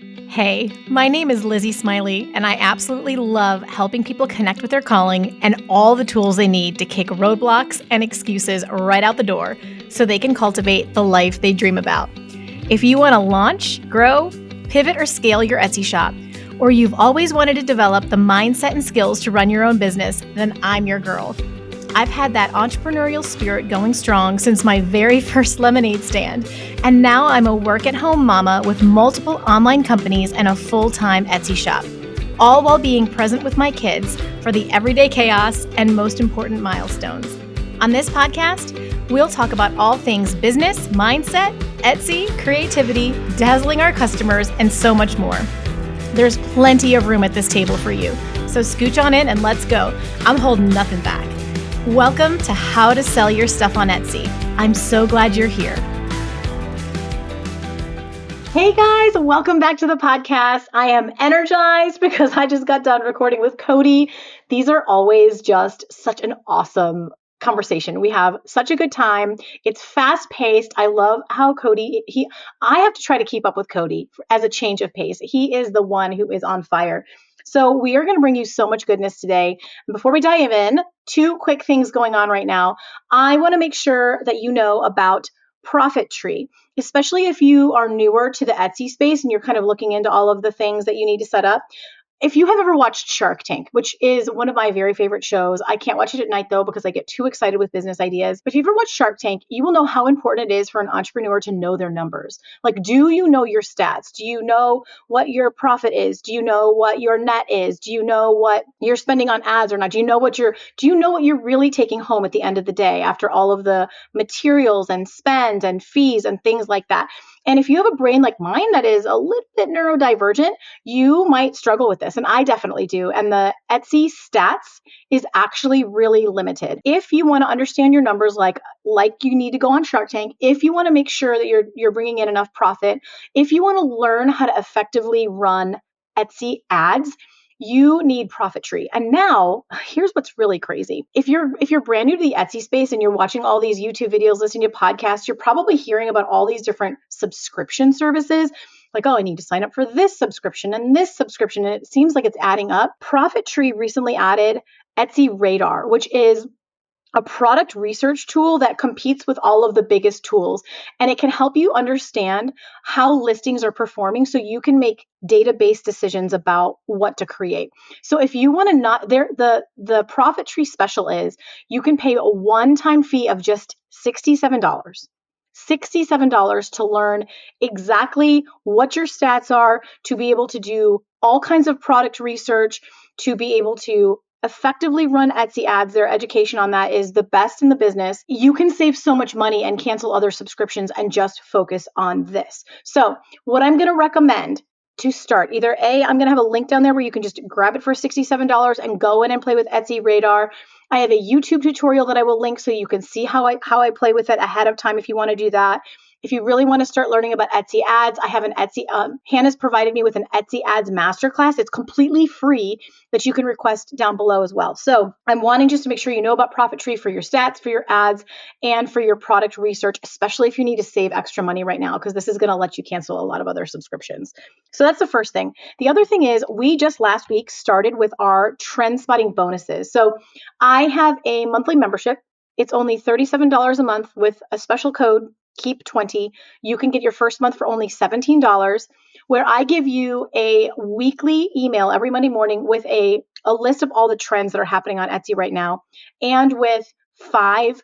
Hey, my name is Lizzie Smiley, and I absolutely love helping people connect with their calling and all the tools they need to kick roadblocks and excuses right out the door so they can cultivate the life they dream about. If you want to launch, grow, pivot, or scale your Etsy shop, or you've always wanted to develop the mindset and skills to run your own business, then I'm your girl. I've had that entrepreneurial spirit going strong since my very first lemonade stand, and now I'm a work-at-home mama with multiple online companies and a full-time Etsy shop, all while being present with my kids for the everyday chaos and most important milestones. On this podcast, we'll talk about all things business, mindset, Etsy, creativity, dazzling our customers, and so much more. There's plenty of room at this table for you, so scooch on in and let's go. I'm holding nothing back. Welcome to How to Sell Your Stuff on Etsy. I'm so glad you're here. Hey guys, welcome back to the podcast. I am energized because I just got done recording with Cody. These are always just such an awesome conversation. We have such a good time. It's fast paced. I love how Cody, I have to try to keep up with Cody as a change of pace. He is the one who is on fire. So we are going to bring you so much goodness today. And before we dive in, two quick things going on right now. I want to make sure that you know about Profit Tree, especially if you are newer to the Etsy space and you're kind of looking into all of the things that you need to set up. If you have ever watched Shark Tank, which is one of my very favorite shows, I can't watch it at night though because I get too excited with business ideas. But if you've ever watched Shark Tank, you will know how important it is for an entrepreneur to know their numbers. Like, do you know your stats? Do you know what your profit is? Do you know what your net is? Do you know what you're spending on ads or not? Do you know what you're really taking home at the end of the day after all of the materials and spend and fees and things like that? And if you have a brain like mine that is a little bit neurodivergent, you might struggle with this. And I definitely do. And the Etsy stats is actually really limited. If you want to understand your numbers, like you need to go on Shark Tank, if you want to make sure that you're bringing in enough profit, if you want to learn how to effectively run Etsy ads, you need Profit Tree. And now here's what's really crazy. If you're brand new to the Etsy space and you're watching all these YouTube videos, listening to podcasts, you're probably hearing about all these different subscription services. Like, oh, I need to sign up for this subscription and this subscription. And it seems like it's adding up. Profit Tree recently added Etsy Radar, which is a product research tool that competes with all of the biggest tools. And it can help you understand how listings are performing so you can make database decisions about what to create. So if you want to the Profit Tree special is you can pay a one-time fee of just $67. $67 to learn exactly what your stats are, to be able to do all kinds of product research, to be able to effectively run Etsy ads. Their education on that is the best in the business. You can save so much money and cancel other subscriptions and just focus on this. So what I'm going to recommend to start, either I'm going to have a link down there where you can just grab it for $67 and go in and play with Etsy Radar. I have a YouTube tutorial that I will link so you can see how I play with it ahead of time if you want to do that. If you really want to start learning about Etsy ads, I have an Etsy, Hannah's provided me with an Etsy ads masterclass. It's completely free that you can request down below as well. So I'm wanting just to make sure you know about Profit Tree for your stats, for your ads, and for your product research, especially if you need to save extra money right now, because this is going to let you cancel a lot of other subscriptions. So that's the first thing. The other thing is we just last week started with our Trendspotting Bonuses. So I have a monthly membership. It's only $37 a month with a special code, KEEP20. You can get your first month for only $17, where I give you a weekly email every Monday morning with a list of all the trends that are happening on Etsy right now, and with 5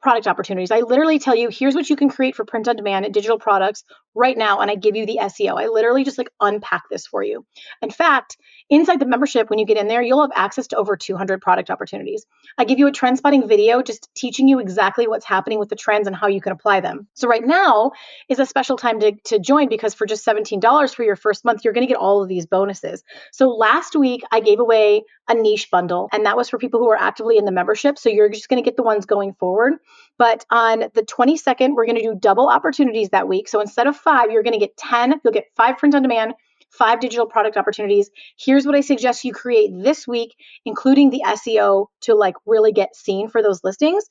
product opportunities. I literally tell you, here's what you can create for print on demand and digital products right now. And I give you the SEO. I literally just unpack this for you. In fact, inside the membership, when you get in there, you'll have access to over 200 product opportunities. I give you a trend spotting video just teaching you exactly what's happening with the trends and how you can apply them. So right now is a special time to join, because for just $17 for your first month, you're going to get all of these bonuses. So last week I gave away a niche bundle, and that was for people who are actively in the membership. So you're just going to get the ones going forward. But on the 22nd, we're going to do double opportunities that week. So instead of 5, you're going to get 10. You'll get 5 print on demand, 5 digital product opportunities. Here's what I suggest you create this week, including the SEO to really get seen for those listings.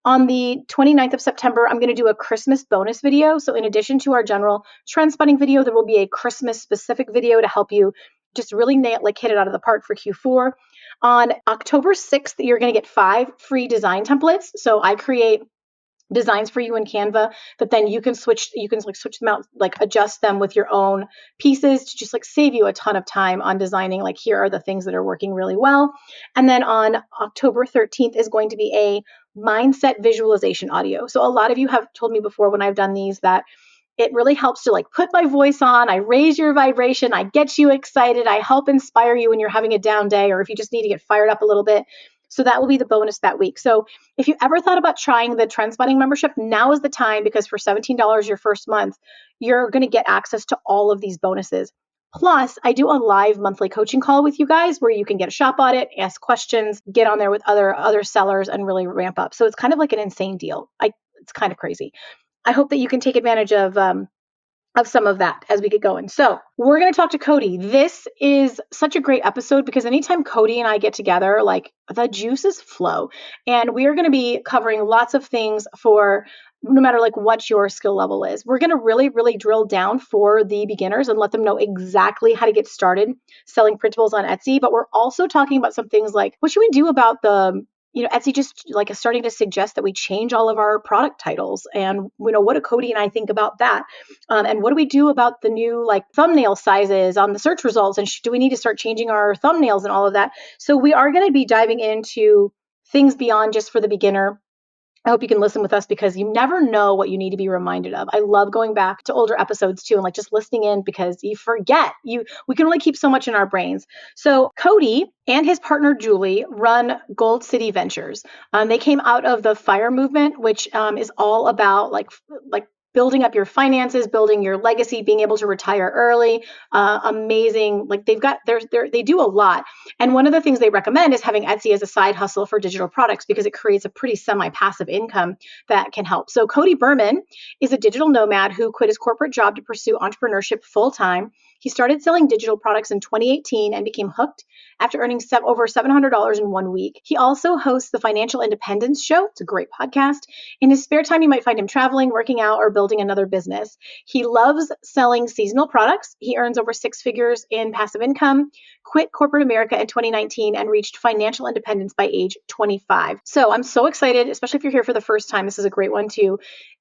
On the 29th of September, I'm going to do a Christmas bonus video. So in addition to our general trend spotting video, there will be a Christmas specific video to help you just really hit it out of the park for Q4. On October 6th, you're going to get 5 free design templates. So I create designs for you in Canva, but then you can switch them out, like adjust them with your own pieces to just like save you a ton of time on designing. Like, here are the things that are working really well. And then on October 13th is going to be a mindset visualization audio. So a lot of you have told me before when I've done these that it really helps to like put my voice on. I raise your vibration. I get you excited. I help inspire you when you're having a down day, or if you just need to get fired up a little bit. So that will be the bonus that week. So if you ever thought about trying the Trendspotting membership, now is the time, because for $17 your first month, you're going to get access to all of these bonuses. Plus, I do a live monthly coaching call with you guys where you can get a shop audit, ask questions, get on there with other sellers, and really ramp up. So it's kind of like an insane deal. It's kind of crazy. I hope that you can take advantage of some of that as we get going. So we're going to talk to Cody. This is such a great episode because anytime Cody and I get together, like, the juices flow. And we are going to be covering lots of things for no matter like what your skill level is. We're going to really, really drill down for the beginners and let them know exactly how to get started selling printables on Etsy. But we're also talking about some things like, what should we do about Etsy just like is starting to suggest that we change all of our product titles. And, what do Cody and I think about that? And what do we do about the new like thumbnail sizes on the search results? And do we need to start changing our thumbnails and all of that? So we are going to be diving into things beyond just for the beginner. I hope you can listen with us because you never know what you need to be reminded of. I love going back to older episodes too and like just listening in because you forget. We can only keep so much in our brains. So Cody and his partner Julie run Gold City Ventures. They came out of the FIRE movement, which is all about like building up your finances, building your legacy, being able to retire early. Amazing. Like they do a lot. And one of the things they recommend is having Etsy as a side hustle for digital products because it creates a pretty semi-passive income that can help. So Cody Berman is a digital nomad who quit his corporate job to pursue entrepreneurship full-time. He started selling digital products in 2018 and became hooked after earning over $700 in 1 week. He also hosts the Financial Independence Show. It's a great podcast. In his spare time, you might find him traveling, working out, or building another business. He loves selling seasonal products. He earns over 6 figures in passive income, quit corporate America in 2019, and reached financial independence by age 25. So I'm so excited, especially if you're here for the first time. This is a great one to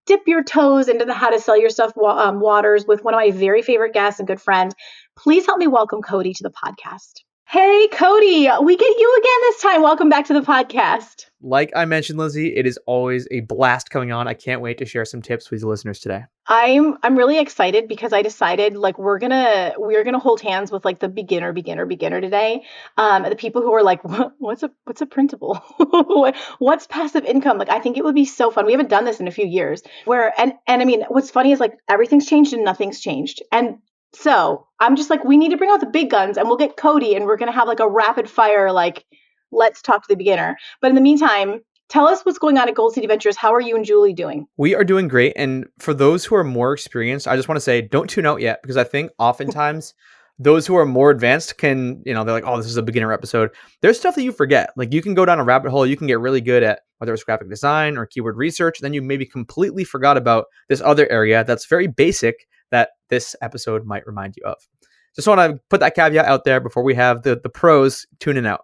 dip your toes into the how to sell your stuff waters with one of my very favorite guests and good friend. Please help me welcome Cody to the podcast. Hey, Cody, we get you again this time. Welcome back to the podcast. Like I mentioned, Lizzie, it is always a blast coming on. I can't wait to share some tips with the listeners today. I'm really excited because I decided like we're gonna hold hands with like the beginner today. The people who are like, what's a printable? What's passive income? Like, I think it would be so fun. We haven't done this in a few years. And I mean, what's funny is like everything's changed and nothing's changed. And so I'm just like, we need to bring out the big guns and we'll get Cody and we're going to have like a rapid fire, like, let's talk to the beginner. But in the meantime, tell us what's going on at Gold City Ventures. How are you and Julie doing? We are doing great. And for those who are more experienced, I just want to say, don't tune out yet, because I think oftentimes those who are more advanced can, they're like, oh, this is a beginner episode. There's stuff that you forget. Like, you can go down a rabbit hole. You can get really good at whether it's graphic design or keyword research. Then you maybe completely forgot about this other area that's very basic that this episode might remind you of. Just want to put that caveat out there before we have the pros tuning out.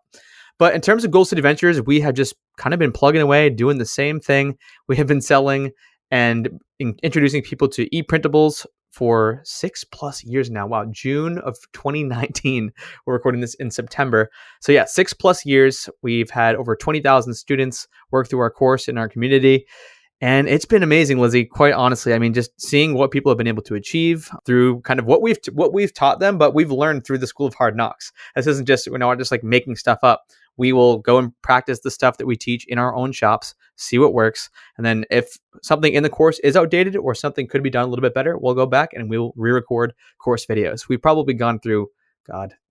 But in terms of Gold City Ventures, we have just kind of been plugging away, doing the same thing. We have been selling and introducing people to ePrintables for 6+ years now. Wow, June of 2019. We're recording this in September. So yeah, 6+ years. We've had over 20,000 students work through our course in our community. And it's been amazing, Lizzie, quite honestly. I mean, just seeing what people have been able to achieve through kind of what we've taught them, but we've learned through the School of Hard Knocks. This isn't just, we're not just like making stuff up. We will go and practice the stuff that we teach in our own shops, see what works. And then if something in the course is outdated or something could be done a little bit better, we'll go back and we'll re-record course videos. We've probably gone through,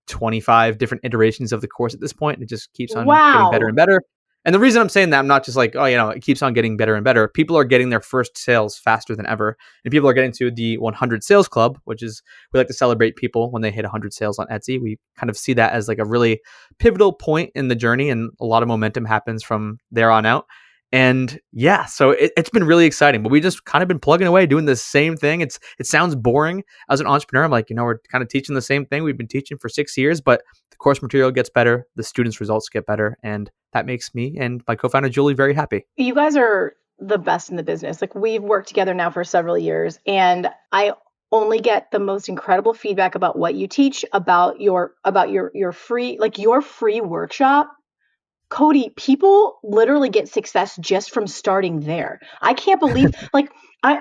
25 different iterations of the course at this point. It just keeps on getting better and better. And the reason I'm saying that, I'm not just like, it keeps on getting better and better. People are getting their first sales faster than ever. And people are getting to the 100 sales club, which is, we like to celebrate people when they hit 100 sales on Etsy. We kind of see that as like a really pivotal point in the journey. And a lot of momentum happens from there on out. And yeah, so it's been really exciting, but we just kind of been plugging away doing the same thing. It sounds boring as an entrepreneur. I'm like, we're kind of teaching the same thing we've been teaching for 6 years, but the course material gets better, the students' results get better, and that makes me and my co-founder Julie very happy. You guys are the best in the business. Like, we've worked together now for several years, and I only get the most incredible feedback about what you teach, about your free, like your free workshop. Cody, people literally get success just from starting there. I can't believe, like,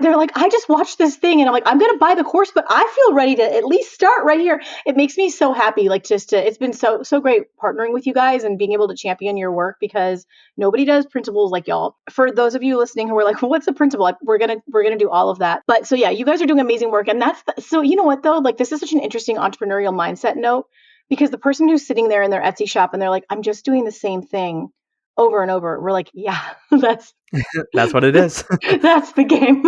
they're like, I just watched this thing, and I'm like, I'm going to buy the course, but I feel ready to at least start right here. It makes me so happy. Like, it's been so great partnering with you guys and being able to champion your work, because nobody does printables like y'all. For those of you listening who are like, well, what's a printable? Like, we're going to do all of that. But so yeah, you guys are doing amazing work. And so you know what though? Like, this is such an interesting entrepreneurial mindset note, because the person who's sitting there in their Etsy shop and they're like, I'm just doing the same thing over and over. We're like, yeah, that's That's what it is. that's the game.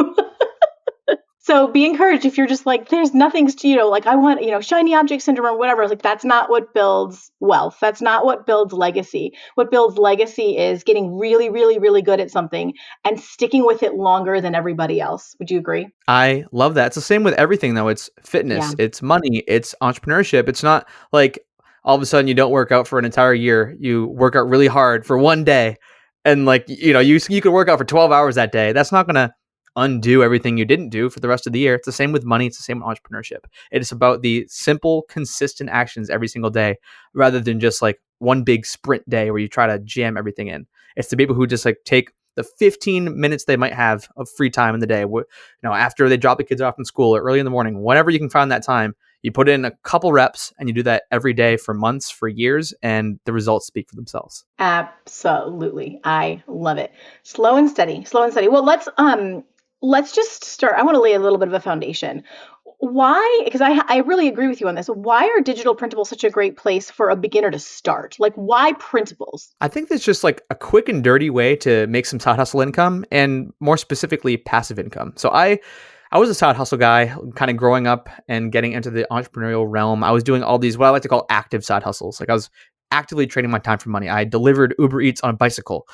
So be encouraged if you're just like, there's nothing, like, I want, shiny object syndrome or whatever. Like, that's not what builds wealth. That's not what builds legacy. What builds legacy is getting really, really, really good at something and sticking with it longer than everybody else. Would you agree? I love that. It's the same with everything, though. It's Yeah. fitness, it's money, it's entrepreneurship. It's not like all of a sudden you don't work out for an entire year. You work out really hard for one day, and like you could work out for 12 hours that day. That's not gonna undo everything you didn't do for the rest of the year. It's the same with money. It's the same with entrepreneurship. It's about the simple, consistent actions every single day, rather than just like one big sprint day where you try to jam everything in. It's the people who just like take the 15 minutes they might have of free time in the day, after they drop the kids off in school or early in the morning, whenever you can find that time, you put in a couple reps and you do that every day for months, for years, and the results speak for themselves. Absolutely. I love it. Slow and steady, slow and steady. Well, let's just start. I want to lay a little bit of a foundation. Why? Because I really agree with you on this. Why are digital printables such a great place for a beginner to start? Like, why printables? I think that's just like a quick and dirty way to make some side hustle income, and more specifically passive income. So I was a side hustle guy kind of growing up and getting into the entrepreneurial realm. I was doing all these what I like to call active side hustles. Like, I was actively trading my time for money. I delivered Uber Eats on a bicycle.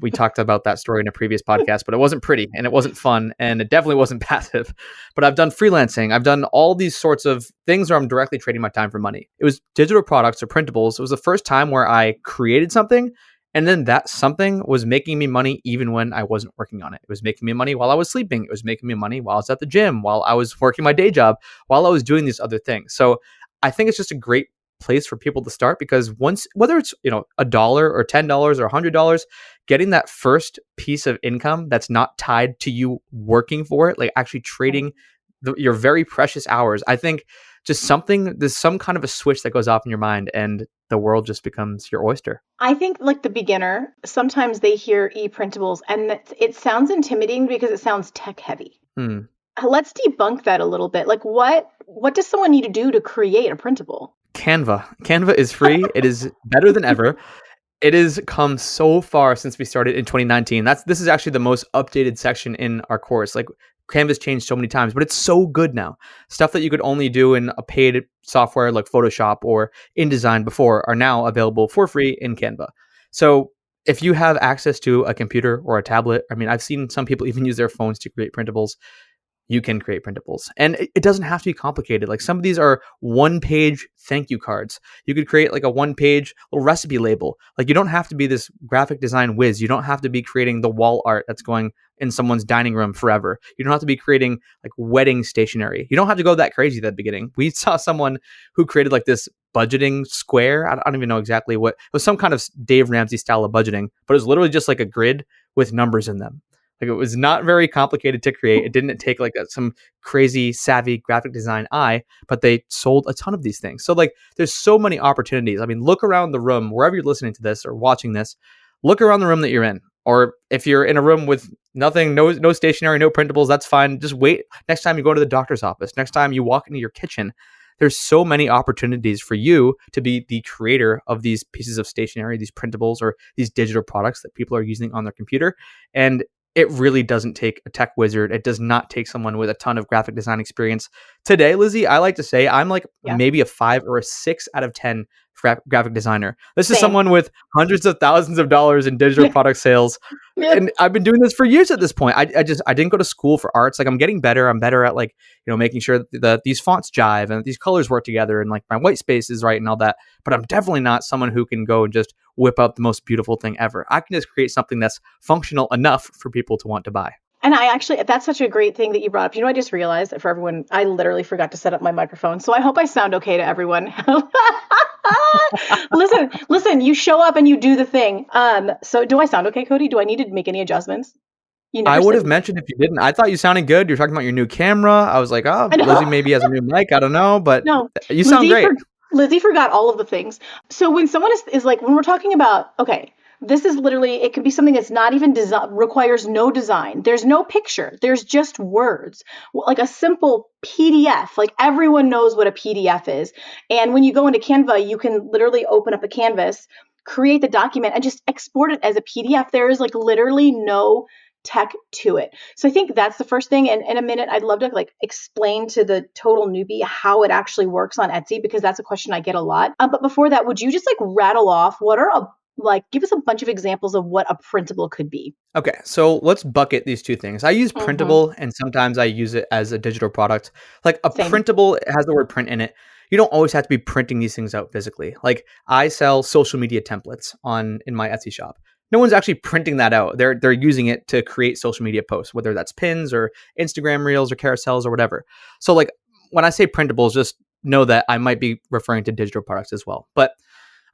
We talked about that story in a previous podcast, but it wasn't pretty and it wasn't fun and it definitely wasn't passive. But I've done freelancing. I've done all these sorts of things where I'm directly trading my time for money. It was digital products or printables. It was the first time where I created something, and then that something was making me money even when I wasn't working on it. It was making me money while I was sleeping. It was making me money while I was at the gym, while I was working my day job, while I was doing these other things. So I think it's just a great place for people to start, because once, whether it's $1 or $10 or $100, getting that first piece of income that's not tied to you working for it, like actually trading your very precious hours, I think there's some kind of a switch that goes off in your mind and the world just becomes your oyster. I think, like, the beginner, sometimes they hear e-printables and it sounds intimidating because it sounds tech heavy. Hmm. Let's debunk that a little bit. Like, what does someone need to do to create a printable? Canva is free. It is better than ever. It has come so far since we started in 2019. This is actually the most updated section in our course. Like, Canva's changed so many times, but it's so good now. Stuff that you could only do in a paid software like Photoshop or InDesign before are now available for free in Canva. So if you have access to a computer or a tablet, I mean, I've seen some people even use their phones to create printables. You can create printables, and it doesn't have to be complicated. Like, some of these are one-page thank you cards. You could create like a one-page little recipe label. Like, you don't have to be this graphic design whiz. You don't have to be creating the wall art that's going in someone's dining room forever. You don't have to be creating like wedding stationery. You don't have to go that crazy at the beginning. We saw someone who created like this budgeting square. I don't even know exactly what it was, some kind of Dave Ramsey style of budgeting, but it was literally just like a grid with numbers in them. Like, it was not very complicated to create. It didn't take like some crazy savvy graphic design eye, but they sold a ton of these things. So like, there's so many opportunities. I mean, look around the room, wherever you're listening to this or watching this, look around the room that you're in. Or if you're in a room with nothing, no stationery, no printables, that's fine. Just wait. Next time you go to the doctor's office, next time you walk into your kitchen, there's so many opportunities for you to be the creator of these pieces of stationery, these printables, or these digital products that people are using on their computer. And it really doesn't take a tech wizard. It does not take someone with a ton of graphic design experience. Today, Lizzie, I like to say I'm like Yeah. maybe a 5 or a 6 out of 10 graphic designer. This is Same. someone with hundreds of thousands of dollars in digital product sales. Yeah. And I've been doing this for years at this point. I didn't go to school for arts. Like I'm getting better. I'm better at like, making sure that these fonts jive and that these colors work together and like my white space is right and all that. But I'm definitely not someone who can go and just whip up the most beautiful thing ever. I can just create something that's functional enough for people to want to buy. And that's such a great thing that you brought up. I just realized that for everyone, I literally forgot to set up my microphone. So I hope I sound okay to everyone. Listen, you show up and you do the thing. So do I sound okay, Cody? Do I need to make any adjustments? You I never would said. have mentioned if you didn't. I thought you sounded good. You're talking about your new camera. I was like, oh, I know. Lizzie maybe has a new mic. I don't know, but No, you sound great. Lizzie forgot all of the things. So when someone is like, when we're talking about, okay, this is literally, it can be something that's not even requires no design. There's no picture. There's just words, like a simple PDF. Like everyone knows what a PDF is. And when you go into Canva, you can literally open up a canvas, create the document, and just export it as a PDF. There is like literally no tech to it. So I think that's the first thing. And in a minute, I'd love to like explain to the total newbie how it actually works on Etsy, because that's a question I get a lot. But before that, would you just like rattle off give us a bunch of examples of what a printable could be? Okay, so let's bucket these two things. I use Mm-hmm. printable and sometimes I use it as a digital product. Like a Same. printable, it has the word print in it. You don't always have to be printing these things out physically. Like I sell social media templates in my Etsy shop. No one's actually printing that out. They're using it to create social media posts, whether that's pins or Instagram reels or carousels or whatever. So like when I say printables, just know that I might be referring to digital products as well. But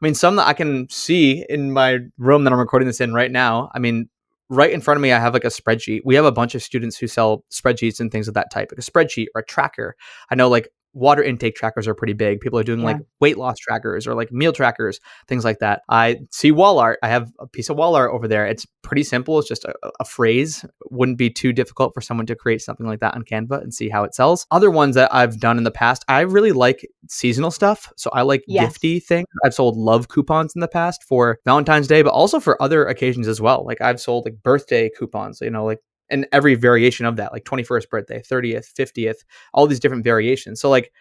I mean, some that I can see in my room that I'm recording this in right now. I mean, right in front of me, I have like a spreadsheet. We have a bunch of students who sell spreadsheets and things of that type, like a spreadsheet or a tracker. I know like water intake trackers are pretty big. People are doing Yeah. like weight loss trackers or like meal trackers, things like that. I see wall art. I have a piece of wall art over there. It's pretty simple. It's just a phrase. Wouldn't be too difficult for someone to create something like that on Canva and see how it sells. Other ones that I've done in the past, I really like seasonal stuff. So I like Yes. gifty things. I've sold love coupons in the past for Valentine's Day, but also for other occasions as well. Like I've sold like birthday coupons, like and every variation of that, like 21st birthday, 30th, 50th, all these different variations. So like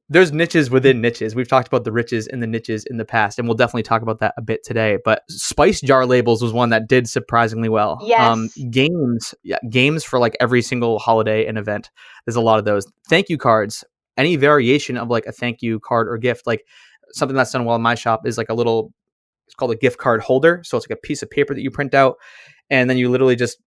there's niches within niches. We've talked about the riches and the niches in the past, and we'll definitely talk about that a bit today. But spice jar labels was one that did surprisingly well. Yes. Games for like every single holiday and event. There's a lot of those. Thank you cards. Any variation of like a thank you card or gift, like something that's done well in my shop is like it's called a gift card holder. So it's like a piece of paper that you print out, and then you literally just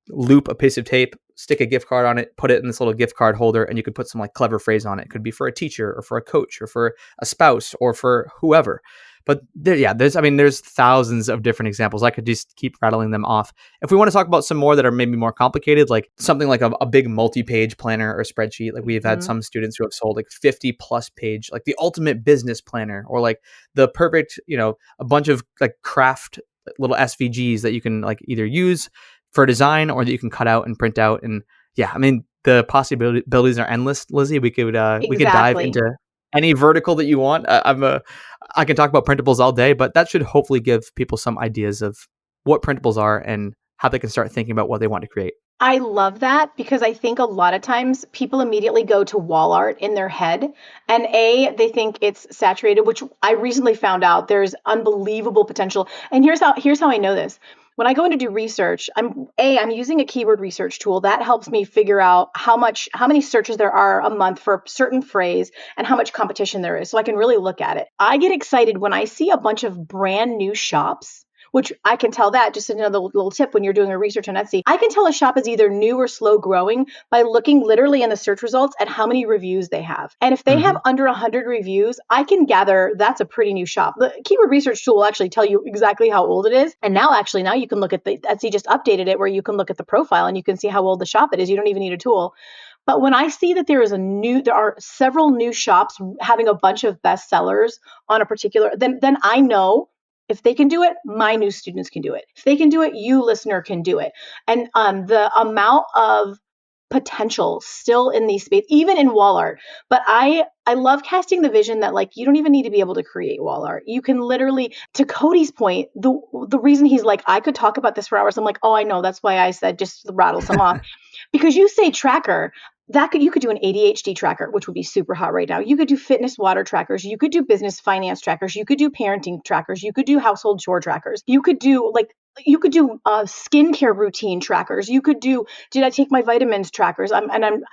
loop a piece of tape, stick a gift card on it, put it in this little gift card holder, and you could put some like clever phrase on it. It could be for a teacher or for a coach or for a spouse or for whoever. But there's thousands of different examples. I could just keep rattling them off. If we want to talk about some more that are maybe more complicated, like something like a big multi-page planner or spreadsheet, like we've had some students who have sold like 50 plus page, like the ultimate business planner, or like the perfect, a bunch of like craft little SVGs that you can like either use for design or that you can cut out and print out. And yeah, I mean, the possibilities are endless, Lizzie. We could dive Exactly. into any vertical that you want. I can talk about printables all day, but that should hopefully give people some ideas of what printables are and how they can start thinking about what they want to create. I love that, because I think a lot of times people immediately go to wall art in their head, and they think it's saturated, which I recently found out there's unbelievable potential. And here's how I know this. When I go in to do research, I'm using a keyword research tool that helps me figure out how many searches there are a month for a certain phrase and how much competition there is, so I can really look at it. I get excited when I see a bunch of brand new shops, which I can tell that, just another little tip when you're doing a research on Etsy. I can tell a shop is either new or slow growing by looking literally in the search results at how many reviews they have. And if they have under 100 reviews, I can gather that's a pretty new shop. The keyword research tool will actually tell you exactly how old it is. And now you can look at Etsy just updated it where you can look at the profile and you can see how old the shop it is. You don't even need a tool. But when I see that there are several new shops having a bunch of bestsellers on a particular, then I know if they can do it, my new students can do it. If they can do it, you listener can do it. And the amount of potential still in these space, even in wall art. But I love casting the vision that like you don't even need to be able to create wall art. You can literally, to Cody's point, the reason he's like, I could talk about this for hours. I'm like, oh, I know. That's why I said just rattle some off. Because you say tracker. you could do an ADHD tracker, which would be super hot right now. You could do fitness water trackers. You could do business finance trackers. You could do parenting trackers. You could do household chore trackers. You could do skincare routine trackers. You could do, did I take my vitamins trackers? I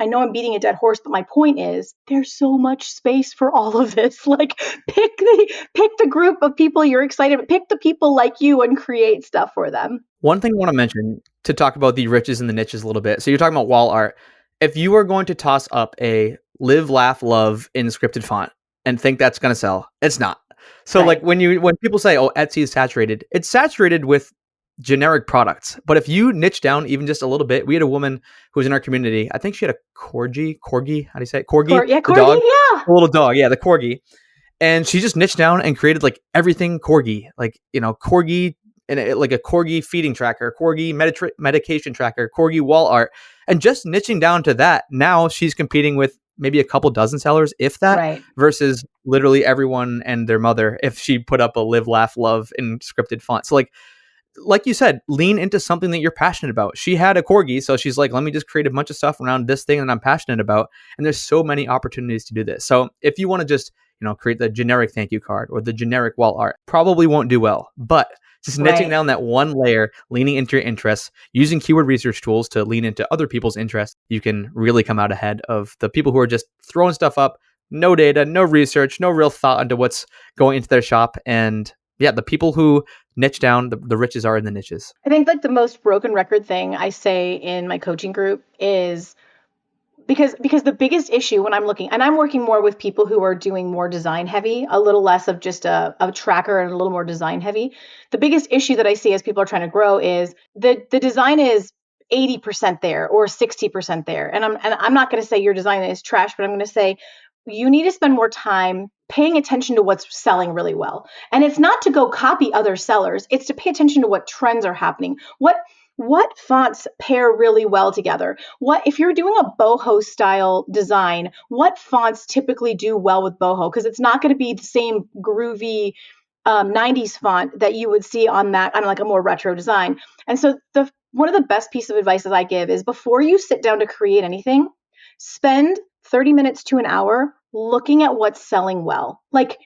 know I'm beating a dead horse, but my point is there's so much space for all of this. Like pick the group of people you're excited, pick the people like you and create stuff for them. One thing I want to mention to talk about the riches and the niches a little bit. So you're talking about wall art. If you are going to toss up a live, laugh, love in scripted font and think that's going to sell, it's not. So Right. like when people say, oh, Etsy is saturated, it's saturated with generic products. But if you niche down even just a little bit, we had a woman who was in our community. I think she had a corgi, how do you say it? Corgi, Yeah, the corgi, dog, yeah. the little dog. Yeah, the corgi. And she just niched down and created like everything corgi, like, corgi and like a corgi feeding tracker, corgi medication tracker, corgi wall art, and just niching down to that. Now she's competing with maybe a couple dozen sellers, if that, Right. versus literally everyone and their mother if she put up a live, laugh, love in scripted font. So like you said, lean into something that you're passionate about. She had a corgi, so she's like, let me just create a bunch of stuff around this thing that I'm passionate about. And there's so many opportunities to do this. So if you want to just, create the generic thank you card or the generic wall art, probably won't do well. But just niching down that one layer, leaning into your interests, using keyword research tools to lean into other people's interests, you can really come out ahead of the people who are just throwing stuff up, no data, no research, no real thought into what's going into their shop. And yeah, the people who niche down, the riches are in the niches. I think like the most broken record thing I say in my coaching group is because the biggest issue when I'm looking, and I'm working more with people who are doing more design heavy, a little less of just a tracker and a little more design heavy. The biggest issue that I see as people are trying to grow is the design is 80% there or 60% there. And I'm not going to say your design is trash, but I'm going to say you need to spend more time paying attention to what's selling really well. And it's not to go copy other sellers. It's to pay attention to what trends are happening. What fonts pair really well together? What if you're doing a boho style design, what fonts typically do well with boho? Because it's not going to be the same groovy 90s font that you would see on like a more retro design. And so one of the best pieces of advice that I give is before you sit down to create anything, spend 30 minutes to an hour looking at what's selling well. Like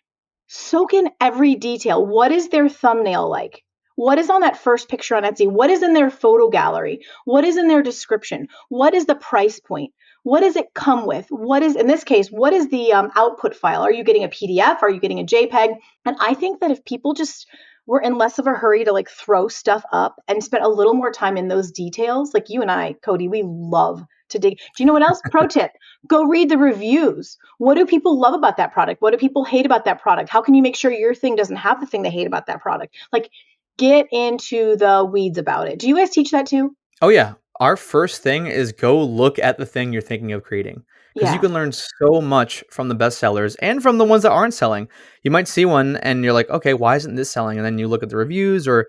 soak in every detail. What is their thumbnail like? What is on that first picture on Etsy? What is in their photo gallery? What is in their description? What is the price point? What does it come with? What is, in this case, what is the output file? Are you getting a PDF? Are you getting a JPEG? And I think that if people just were in less of a hurry to like throw stuff up and spent a little more time in those details, like you and I, Cody, we love to dig. Do you know what else? Pro tip, go read the reviews. What do people love about that product? What do people hate about that product? How can you make sure your thing doesn't have the thing they hate about that product? Like get into the weeds about it. Do you guys teach that too? Oh, yeah. Our first thing is go look at the thing you're thinking of creating, because you Yeah. can learn so much from the best sellers and from the ones that aren't selling. You might see one and you're like, okay, why isn't this selling? And then you look at the reviews, or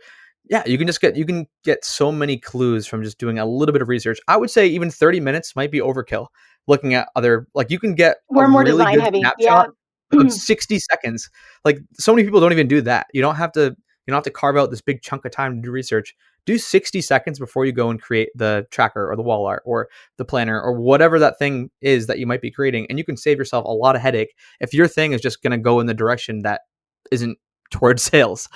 yeah, you can get so many clues from just doing a little bit of research. I would say even 30 minutes might be overkill. Looking at other, like you can get a We're more really design good heavy. Yeah. snapshot of 60 seconds. Like so many people don't even do that. You don't have to carve out this big chunk of time to do research. Do 60 seconds before you go and create the tracker or the wall art or the planner or whatever that thing is that you might be creating. And you can save yourself a lot of headache if your thing is just going to go in the direction that isn't towards sales.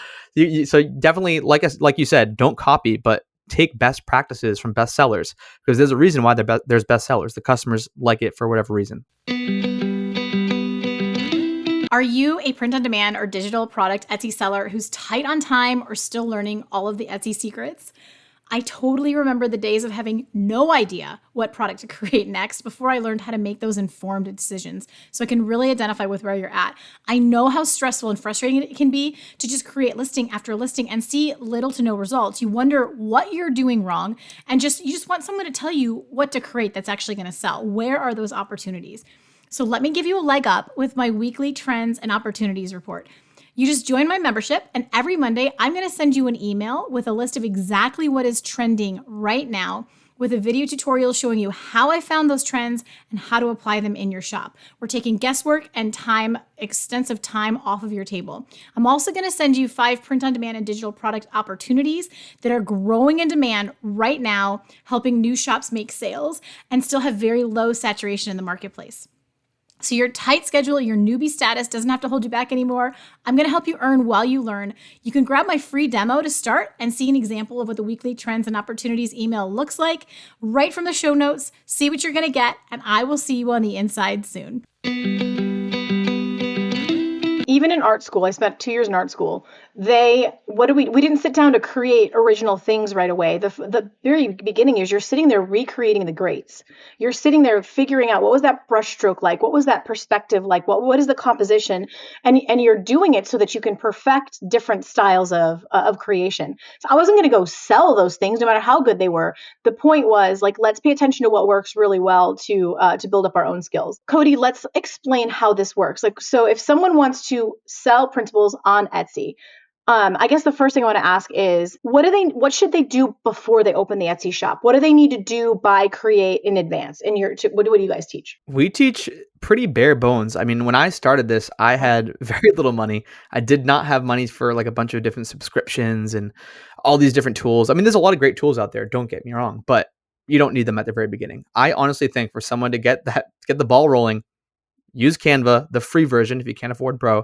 So definitely, like you said, don't copy, but take best practices from best sellers, because there's a reason why there's best sellers. The customers like it for whatever reason. Are you a print on demand or digital product Etsy seller who's tight on time or still learning all of the Etsy secrets? I totally remember the days of having no idea what product to create next before I learned how to make those informed decisions so I can really identify with where you're at. I know how stressful and frustrating it can be to just create listing after listing and see little to no results. You wonder what you're doing wrong and you just want someone to tell you what to create that's actually going to sell. Where are those opportunities? So let me give you a leg up with my weekly trends and opportunities report. You just join my membership, and every Monday, I'm going to send you an email with a list of exactly what is trending right now, with a video tutorial showing you how I found those trends and how to apply them in your shop. We're taking guesswork and extensive time off of your table. I'm also going to send you 5 print-on-demand and digital product opportunities that are growing in demand right now, helping new shops make sales and still have very low saturation in the marketplace. So your tight schedule, your newbie status doesn't have to hold you back anymore. I'm going to help you earn while you learn. You can grab my free demo to start and see an example of what the weekly trends and opportunities email looks like right from the show notes. See what you're going to get, and I will see you on the inside soon. Even in art school, I spent 2 years in art school. We didn't sit down to create original things right away. The very beginning is you're sitting there recreating the greats. You're sitting there figuring out what was that brush stroke like? What was that perspective like? What is the composition? And you're doing it so that you can perfect different styles of creation. So I wasn't going to go sell those things no matter how good they were. The point was like, let's pay attention to what works really well to build up our own skills. Cody, let's explain how this works. Like, so if someone wants to sell printables on Etsy, I guess the first thing I want to ask is, what should they do before they open the Etsy shop? What do they need to do, buy, create in advance? And what do you guys teach? We teach pretty bare bones. I mean, when I started this, I had very little money. I did not have money for like a bunch of different subscriptions and all these different tools. I mean, there's a lot of great tools out there, don't get me wrong, but you don't need them at the very beginning. I honestly think for someone to get the ball rolling, use Canva, the free version if you can't afford Pro.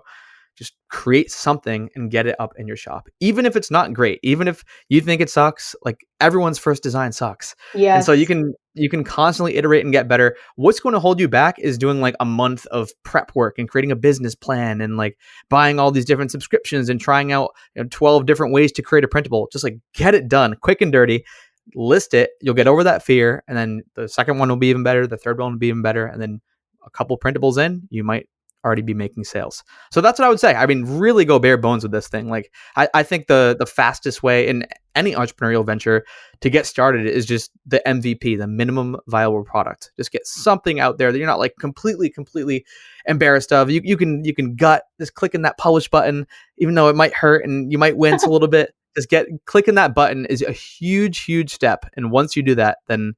Just create something and get it up in your shop. Even if it's not great, even if you think it sucks, like everyone's first design sucks. Yes. And so you can constantly iterate and get better. What's going to hold you back is doing like a month of prep work and creating a business plan and like buying all these different subscriptions and trying out 12 different ways to create a printable. Just like get it done quick and dirty. List it. You'll get over that fear. And then the second one will be even better. The third one will be even better. And then a couple printables in, you might already be making sales. So that's what I would say. I mean, really go bare bones with this thing. Like I think the fastest way in any entrepreneurial venture to get started is just the MVP, the minimum viable product. Just get something out there that you're not like completely embarrassed of. You can gut just clicking that publish button, even though it might hurt and you might wince a little bit. Just clicking that button is a huge step. And once you do that, then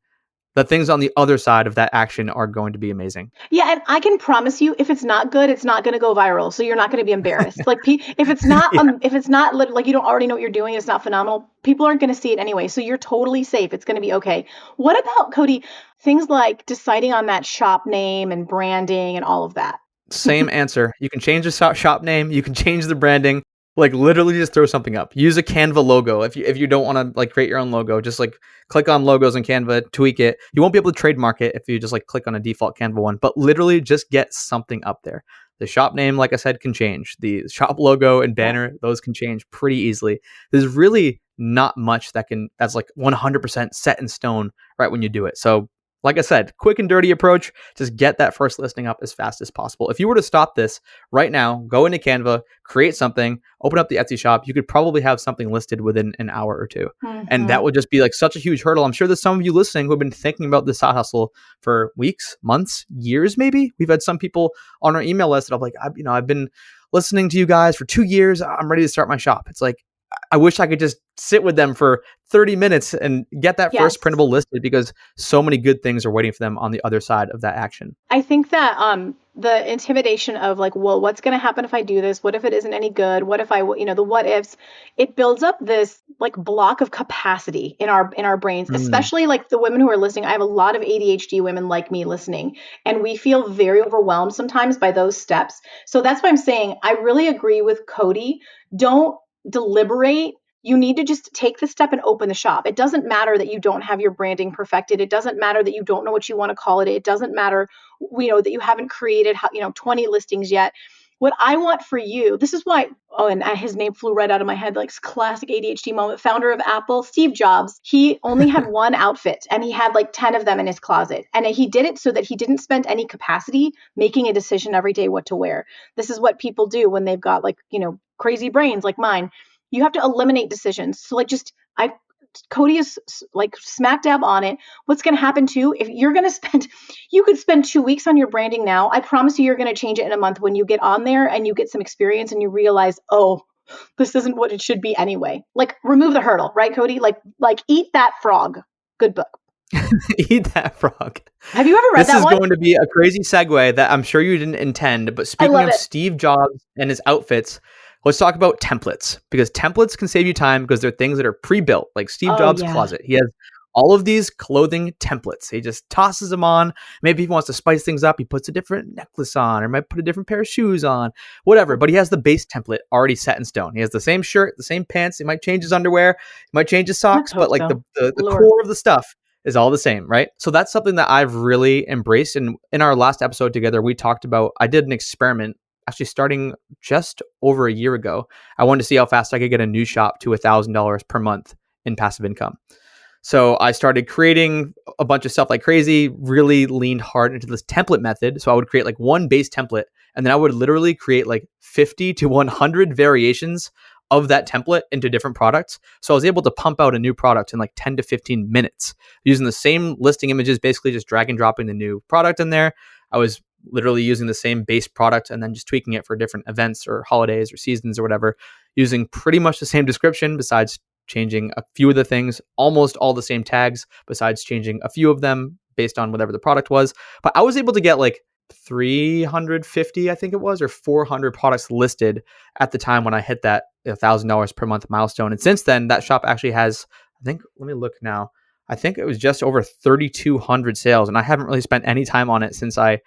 the things on the other side of that action are going to be amazing. Yeah, and I can promise you, if it's not good, it's not going to go viral. So you're not going to be embarrassed. Like if it's not, if it's not like you don't already know what you're doing, it's not phenomenal. People aren't going to see it anyway. So you're totally safe. It's going to be okay. What about, Cody, things like deciding on that shop name and branding and all of that? Same answer. You can change the shop name. You can change the branding. Like literally just throw something up. Use a Canva logo. If you don't want to like create your own logo, just like click on logos in Canva, tweak it. You won't be able to trademark it if you just like click on a default Canva one, but literally just get something up there. The shop name, like I said, can change. The shop logo and banner, those can change pretty easily. There's really not much that's like 100% set in stone right when you do it. So like I said, quick and dirty approach, just get that first listing up as fast as possible. If you were to stop this right now, go into Canva, create something, open up the Etsy shop, you could probably have something listed within an hour or two. Mm-hmm. And that would just be like such a huge hurdle. I'm sure there's some of you listening who have been thinking about this side hustle for weeks, months, years, maybe. We've had some people on our email list that I'm like, I've been listening to you guys for 2 years. I'm ready to start my shop. It's like, I wish I could just sit with them for 30 minutes and get that first printable listed because so many good things are waiting for them on the other side of that action. I think that the intimidation of like, well, what's going to happen if I do this? What if it isn't any good? What if the what ifs, it builds up this like block of capacity in our brains, especially like the women who are listening. I have a lot of ADHD women like me listening, and we feel very overwhelmed sometimes by those steps. So that's why I'm saying I really agree with Cody. Don't deliberate. You need to just take the step and open the shop. It doesn't matter that you don't have your branding perfected. It doesn't matter that you don't know what you want to call it. It doesn't matter, that you haven't created, 20 listings yet. What I want for you, this is why, and his name flew right out of my head, like classic ADHD moment, founder of Apple, Steve Jobs, he only had one outfit and he had like 10 of them in his closet. And he did it so that he didn't spend any capacity making a decision every day what to wear. This is what people do when they've got like, crazy brains like mine. You have to eliminate decisions. So like Cody is like smack dab on it. What's going to happen too, if you're going to you could spend 2 weeks on your branding now. I promise you're going to change it in a month when you get on there and you get some experience and you realize, oh, this isn't what it should be anyway. Like remove the hurdle, right, Cody? Like eat that frog. Good book. Eat that frog. Have you ever read This that is one? going to be a crazy segue that I'm sure you didn't intend. But I speaking love of it. Steve Jobs and his outfits, let's talk about templates, because templates can save you time because they're things that are pre-built, like Steve Oh Jobs' yeah. closet. He has all of these clothing templates. He just tosses them on. Maybe he wants to spice things up. He puts a different necklace on, or might put a different pair of shoes on, whatever. But he has the base template already set in stone. He has the same shirt, the same pants. He might change his underwear. He might change his Let's socks, hope but like so. the Lord. core of the stuff is all the same, right? So that's something that I've really embraced. And in our last episode together, we talked about, I did an experiment actually starting just over a year ago. I wanted to see how fast I could get a new shop to $1,000 per month in passive income. So I started creating a bunch of stuff like crazy, really leaned hard into this template method. So I would create like one base template, and then I would literally create like 50 to 100 variations of that template into different products. So I was able to pump out a new product in like 10 to 15 minutes using the same listing images, basically just drag and dropping the new product in there. I was literally using the same base product and then just tweaking it for different events or holidays or seasons or whatever, using pretty much the same description besides changing a few of the things, almost all the same tags, besides changing a few of them based on whatever the product was. But I was able to get like 350, I think it was, or 400 products listed at the time when I hit that $1,000 per month milestone. And since then, that shop actually has, I think, let me look now. I think it was just over 3,200 sales, and I haven't really spent any time on it since I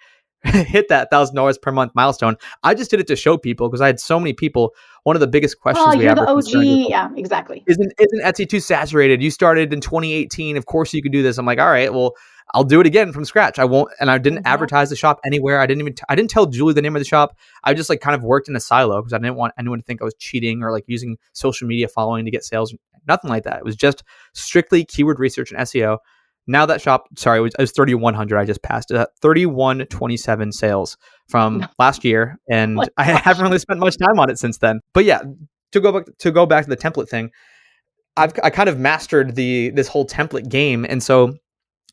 hit that $1,000 per month milestone. I just did it to show people because I had so many people. One of the biggest Oh, questions we you're have the or concerns is OG. like, Yeah, exactly. isn't Etsy too saturated? You started in 2018. Of course you could do this. I'm like, all right, well, I'll do it again from scratch. I won't, and I didn't advertise the shop anywhere. I didn't tell Julie the name of the shop. I just like kind of worked in a silo because I didn't want anyone to think I was cheating or like using social media following to get sales. Nothing like that. It was just strictly keyword research and SEO. Now that shop, sorry, it was 3,100. I just passed it at 3,127 sales from last year, Oh my and I gosh. haven't really spent much time on it since then. But yeah, to go back to the template thing, I kind of mastered this whole template game. And so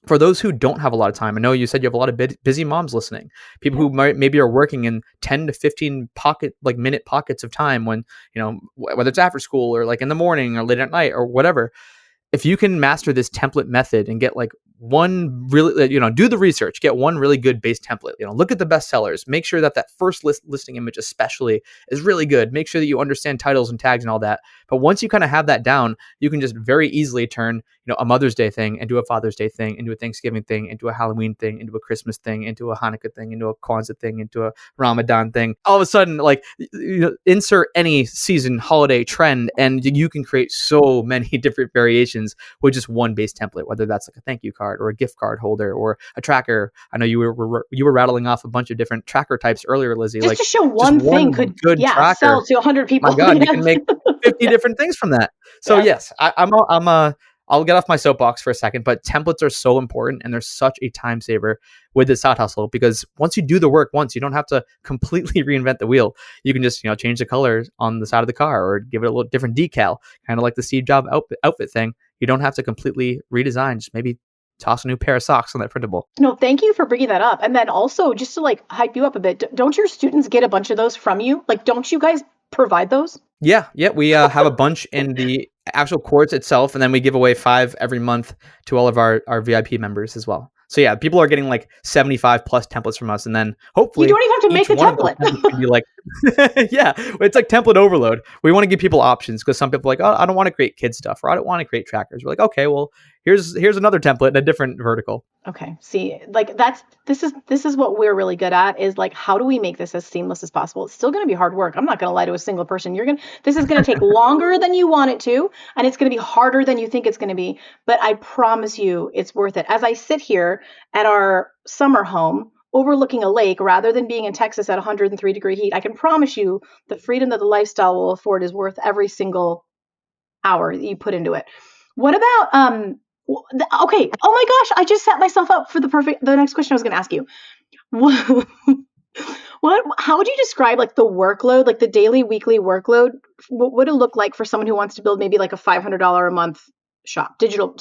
for those who don't have a lot of time, I know you said you have a lot of busy moms listening, people who maybe are working in 10 to 15 minute pockets of time when, whether it's after school or like in the morning or late at night or whatever. If you can master this template method and get like one really, do the research, get one really good base template, look at the best sellers, make sure that first listing image especially is really good. Make sure that you understand titles and tags and all that. But once you kind of have that down, you can just very easily turn, a Mother's Day thing into a Father's Day thing, into a Thanksgiving thing, into a Halloween thing, into a Christmas thing, into a Hanukkah thing, into a Kwanzaa thing, into a Ramadan thing. All of a sudden, like, insert any season, holiday, trend, and you can create so many different variations with just one base template, whether that's like a thank you card or a gift card holder or a tracker. I know you were rattling off a bunch of different tracker types earlier, Lizzie. Just Like, to show just one thing one could, good sell tracker. to 100 people. My God, you Yes. can make 50 different things from that. So Yes. yes, I'll get off my soapbox for a second, but templates are so important and they're such a time saver with this side hustle, because once you do the work once, you don't have to completely reinvent the wheel. You can just, change the color on the side of the car or give it a little different decal, kind of like the Steve Jobs outfit thing. You don't have to completely redesign, just maybe toss a new pair of socks on that printable. No, thank you for bringing that up. And then also, just to like hype you up a bit, don't your students get a bunch of those from you? Like, don't you guys provide those? Yeah, we have a bunch in the actual course itself, and then we give away 5 every month to all of our VIP members as well. So yeah, people are getting like 75 plus templates from us, and then You hopefully don't even have to make each the one of those template. templates can be like, yeah, it's like template overload. We want to give people options because some people are like, oh, I don't want to create kid stuff, or I don't want to create trackers. We're like, okay, well, here's another template in a different vertical. Okay. See, like this is what we're really good at, is like, how do we make this as seamless as possible? It's still going to be hard work. I'm not going to lie to a single person. This is going to take longer than you want it to, and it's going to be harder than you think it's going to be, but I promise you it's worth it. As I sit here at our summer home overlooking a lake rather than being in Texas at 103-degree heat, I can promise you the freedom that the lifestyle will afford is worth every single hour that you put into it. What about okay, oh my gosh, I just set myself up for the next question I was going to ask you. How would you describe like the workload, like the daily, weekly workload? What would it look like for someone who wants to build maybe like a $500 a month shop, digital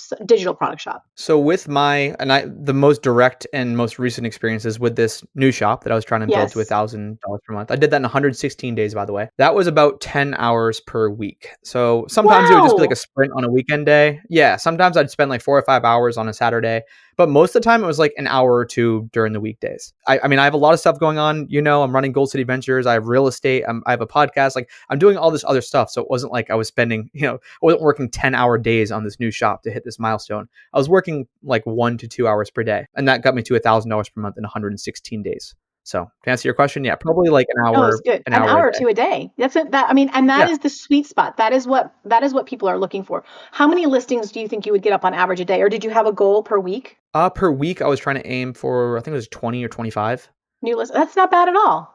product shop? So with the most direct and most recent experiences with this new shop that I was trying to build to Yes. $1,000 per month, I did that in 116 days, by the way. That was about 10 hours per week. So sometimes it would just be like Wow. a sprint on a weekend day. Yeah, sometimes I'd spend like 4 or 5 hours on a Saturday, but most of the time it was like an hour or two during the weekdays. I mean, I have a lot of stuff going on. I'm running Gold City Ventures. I have real estate. I have a podcast. Like I'm doing all this other stuff. So it wasn't like I was spending, I wasn't working 10-hour days on this new shop to hit this milestone. I was working like 1 to 2 hours per day, and that got me to $1,000 per month in 116 days. So to answer your question, yeah, probably like an Oh, hour, it's good. an An hour hour a or day. two a day. That's it. That, I mean, and that Yeah. is the sweet spot. That is what people are looking for. How many listings do you think you would get up on average a day, or did you have a goal per week? Per week, I was trying to aim for, I think it was 20 or 25. New list. That's not bad at all,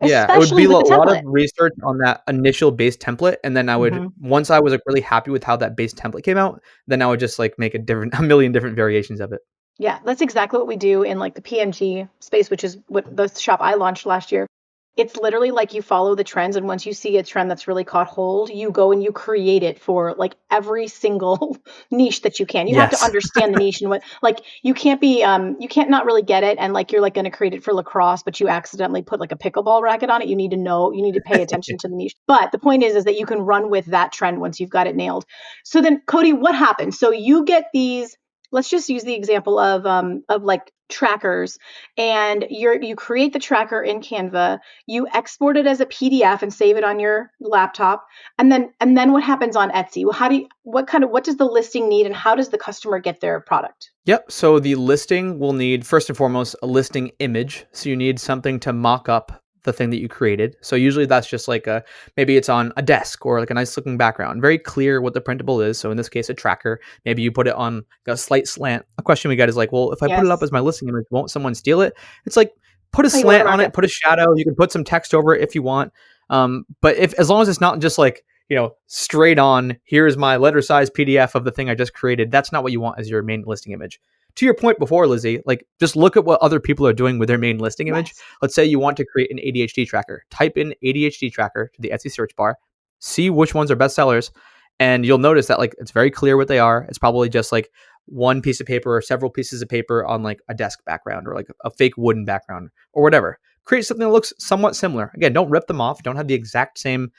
Yeah, it would especially be a with the lot of template. research on that initial base template, and then Mhm. once I was like really happy with how that base template came out, then I would just like make a million different variations of it. Yeah, that's exactly what we do in like the PNG space, which is what the shop I launched last year. It's literally like you follow the trends, and once you see a trend that's really caught hold, you go and you create it for like every single niche that you can. You have to Yes. understand the niche and what, like, you can't not really get it, and like you're like going to create it for lacrosse, but you accidentally put like a pickleball racket on it. You need to pay attention to the niche. But the point is that you can run with that trend once you've got it nailed. So then, Cody, what happens? So you get these. Let's just use the example of like trackers, and you create the tracker in Canva, you export it as a PDF and save it on your laptop, and then what happens on Etsy? What does the listing need, and how does the customer get their product? Yep. So the listing will need, first and foremost, a listing image. So you need something to mock up the thing that you created. So usually that's just like maybe it's on a desk or like a nice looking background, very clear what the printable is. So in this case, a tracker, maybe you put it on a slight slant. A question we get is like, well, if I put it up Yes. as my listing image, won't someone steal it? It's like, put a Oh, you slant on watermark it, it. put a shadow. You can put some text over it if you want. But as long as it's not just like, straight on, here's my letter size PDF of the thing I just created. That's not what you want as your main listing image. To your point before, Lizzie, like just look at what other people are doing with their main listing image. Yes. Let's say you want to create an ADHD tracker. Type in ADHD tracker to the Etsy search bar, see which ones are best sellers, and you'll notice that like it's very clear what they are. It's probably just like one piece of paper or several pieces of paper on like a desk background or like a fake wooden background or whatever. Create something that looks somewhat similar. Again, don't rip them off. Don't have the exact same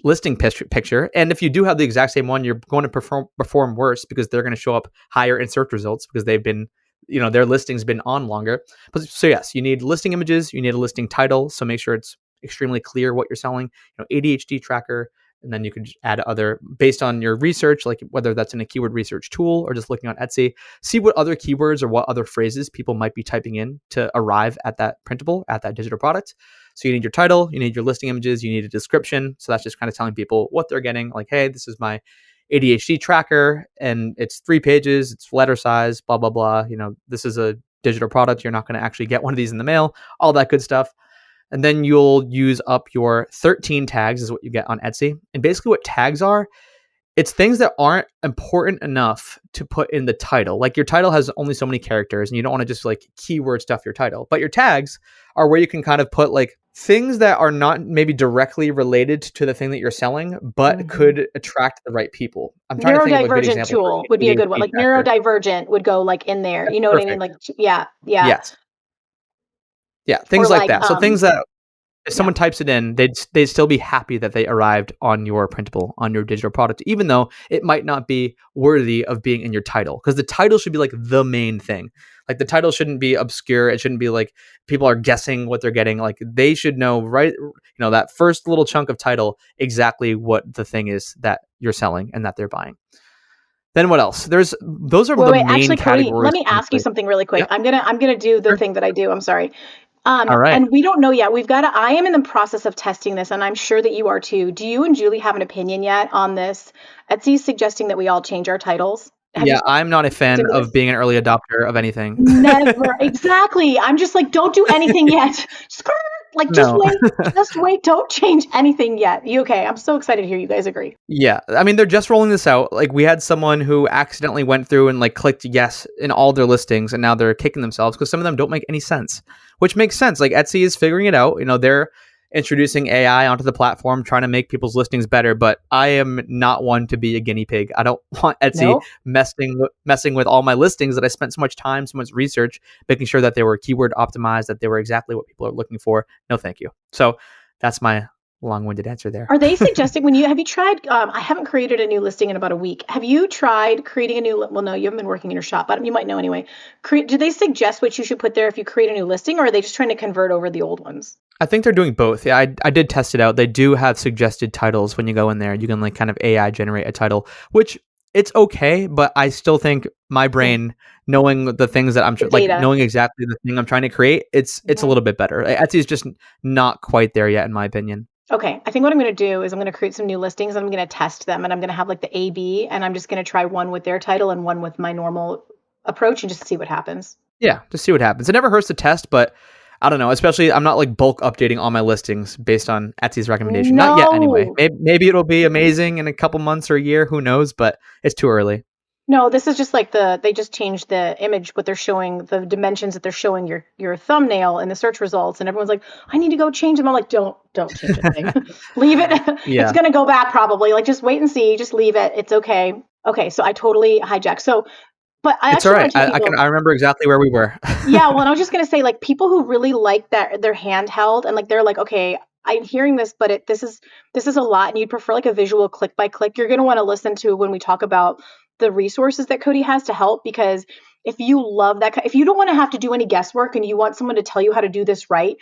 listing picture. And if you do have the exact same one, you're going to perform worse because they're going to show up higher in search results because they've been, their listing's been on longer. But so yes, you need listing images, you need a listing title. So make sure it's extremely clear what you're selling, ADHD tracker. And then you could add other based on your research, like whether that's in a keyword research tool or just looking on Etsy, see what other keywords or what other phrases people might be typing in to arrive at that printable, at that digital product. So you need your title, you need your listing images, you need a description. So that's just kind of telling people what they're getting. Like, hey, this is my ADHD tracker and it's 3 pages, it's letter size, blah, blah, blah. This is a digital product. You're not going to actually get one of these in the mail, all that good stuff. And then you'll use up your 13 tags is what you get on Etsy. And basically what tags are, it's things that aren't important enough to put in the title. Like your title has only so many characters and you don't want to just like keyword stuff your title. But your tags are where you can kind of put like things that are not maybe directly related to the thing that you're selling, but could attract the right people. I'm trying to think of a good Neurodivergent example for tool would be a good one. ADHD Like tracker. neurodivergent would go like in there. That's You know what I mean? perfect. Like, yeah, yeah. Yes. Yeah, Or things like like that. So things that if yeah. someone types it in, they'd still be happy that they arrived on your printable, on your digital product, even though it might not be worthy of being in your title. Because the title should be like the main thing. Like the title shouldn't be obscure. It shouldn't be like people are guessing what they're getting. Like they should know right, that first little chunk of title exactly what the thing is that you're selling and that they're buying. Then what else? Those are the Wait, main actually, Cody, let categories. me ask you something really quick. Yep. I'm gonna do the Sure. thing that I do. I'm sorry. All right. And we don't know yet. I am in the process of testing this, and I'm sure that you are too. Do you and Julie have an opinion yet on this? Etsy's suggesting that we all change our titles. Have you Yeah, I'm not a fan into of this? being an early adopter of anything. Never. Exactly. I'm just like, don't do anything yet. Skirt. Like, just No. wait. Just wait. Don't change anything yet. You okay? I'm so excited to hear you guys agree. Yeah, I mean, they're just rolling this out. Like, we had someone who accidentally went through and like clicked yes in all their listings, and now they're kicking themselves because some of them don't make any sense. Which makes sense. Like Etsy is figuring it out. They're introducing AI onto the platform, trying to make people's listings better. But I am not one to be a guinea pig. I don't want Etsy No. messing with all my listings that I spent so much time, so much research, making sure that they were keyword optimized, that they were exactly what people are looking for. No, thank you. So that's my long-winded answer there. Are they suggesting have you tried, I haven't created a new listing in about a week. Have you tried creating a new, well, no, you haven't been working in your shop, but you might know anyway. Do they suggest what you should put there if you create a new listing, or are they just trying to convert over the old ones? I think they're doing both. Yeah, I did test it out. They do have suggested titles when you go in there. You can like kind of AI generate a title, which it's okay, but I still think my brain knowing the things that I'm like data. knowing exactly the thing I'm trying to create, it's a little bit better. Etsy is just not quite there yet, in my opinion. Okay, I think what I'm going to do is I'm going to create some new listings. I'm going to test them, and I'm going to have like the A/B, and I'm just going to try one with their title and one with my normal approach, and just see what happens. Yeah, just see what happens. It never hurts to test, but I don't know. Especially, I'm not like bulk updating all my listings based on Etsy's recommendation. Not yet, anyway. Maybe it'll be amazing in a couple months or a year. Who knows? But it's too early. No, this is just like they just changed the image, what they're showing, the dimensions that they're showing your thumbnail in the search results, and everyone's like, I need to go change them. I'm like, don't change a thing. Leave it. Yeah. It's gonna go back probably. Like, just wait and see. Just leave it. It's okay. Okay, so I totally hijacked. So, but I It's all actually right. want to tell I remember exactly where we were. yeah, well, and I was just gonna say, like, people who really like that their handheld and like they're like, okay, I'm hearing this, but this is a lot, and you'd prefer like a visual click by click. You're gonna want to listen to when we talk about the resources that Cody has to help, because if you love that, if you don't want to have to do any guesswork and you want someone to tell you how to do this right,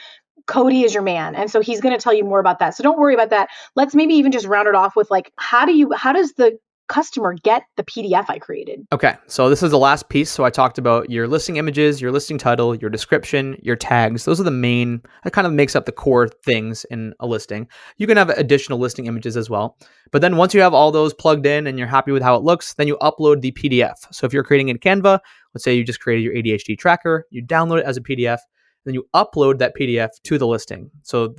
Cody is your man, and so he's going to tell you more about that. So don't worry about that. Let's maybe even just round it off with like, how does the customer get the PDF I created? Okay, so this is the last piece. So I talked about your listing images, your listing title, your description, your tags. Those are the main, that kind of makes up the core things in a listing. You can have additional listing images as well. But then once you have all those plugged in and you're happy with how it looks, then you upload the PDF. So if you're creating in Canva, let's say you just created your ADHD tracker, you download it as a PDF, then you upload that PDF to the listing. So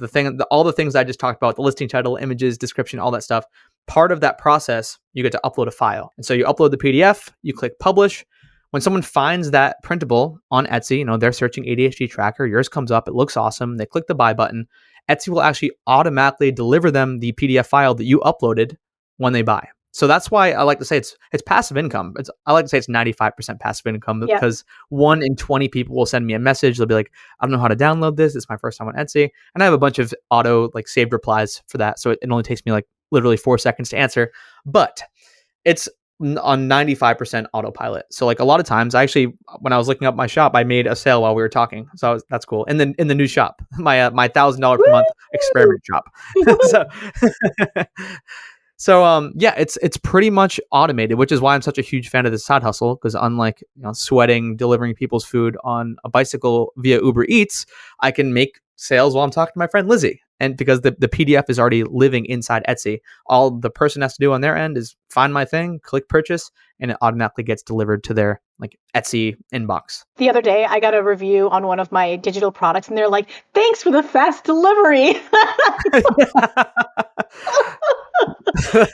all the things I just talked about, the listing title, images, description, all that stuff, part of that process, you get to upload a file. And so you upload the PDF, you click publish. When someone finds that printable on Etsy, they're searching ADHD tracker, yours comes up, it looks awesome. They click the buy button. Etsy will actually automatically deliver them the PDF file that you uploaded when they buy. So that's why I like to say it's passive income. I like to say it's 95% passive income, because 1 in 20 people will send me a message. They'll be like, I don't know how to download this. It's my first time on Etsy. And I have a bunch of auto like saved replies for that. So it only takes me like literally 4 seconds to answer, but it's on 95% autopilot. So like a lot of times, when I was looking up my shop, I made a sale while we were talking. So that's cool. And then in the new shop, my $1,000 per month experiment shop. So yeah, it's pretty much automated, which is why I'm such a huge fan of this side hustle. Because unlike sweating, delivering people's food on a bicycle via Uber Eats, I can make sales while I'm talking to my friend Lizzie. And because the PDF is already living inside Etsy, all the person has to do on their end is find my thing, click purchase, and it automatically gets delivered to their like Etsy inbox. The other day, I got a review on one of my digital products, and they're like, "Thanks for the fast delivery."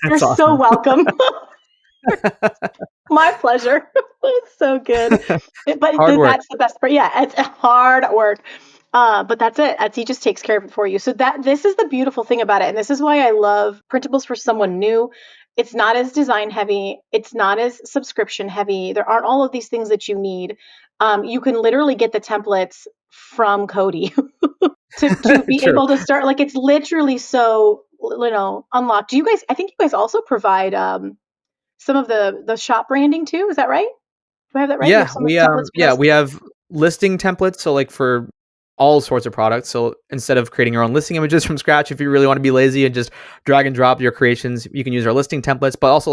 You're awesome. So welcome. My pleasure. It's so good. But that's the best part. Yeah, it's hard work. But that's it. Etsy just takes care of it for you. So this is the beautiful thing about it. And this is why I love Printables for someone new. It's not as design heavy. It's not as subscription heavy. There aren't all of these things that you need. You can literally get the templates from Cody to be able to start. Like, it's literally so, unlocked. I think you guys also provide some of the shop branding too. Is that right? Do I have that right? Yeah, we have listing templates. So like for all sorts of products. So instead of creating your own listing images from scratch, if you really want to be lazy and just drag and drop your creations, you can use our listing templates. But also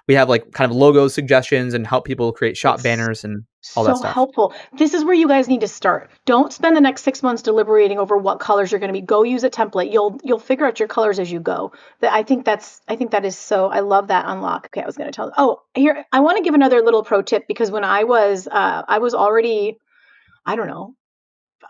we have like kind of logo suggestions and help people create shop banners and all that stuff. So helpful. This is where you guys need to start. Don't spend the next 6 months deliberating over what colors you're going to be. Go use a template. You'll figure out your colors as you go. I think that is so, I love that unlock. Okay, I was going to tell. Oh, here, I want to give another little pro tip, because when I was already, I don't know,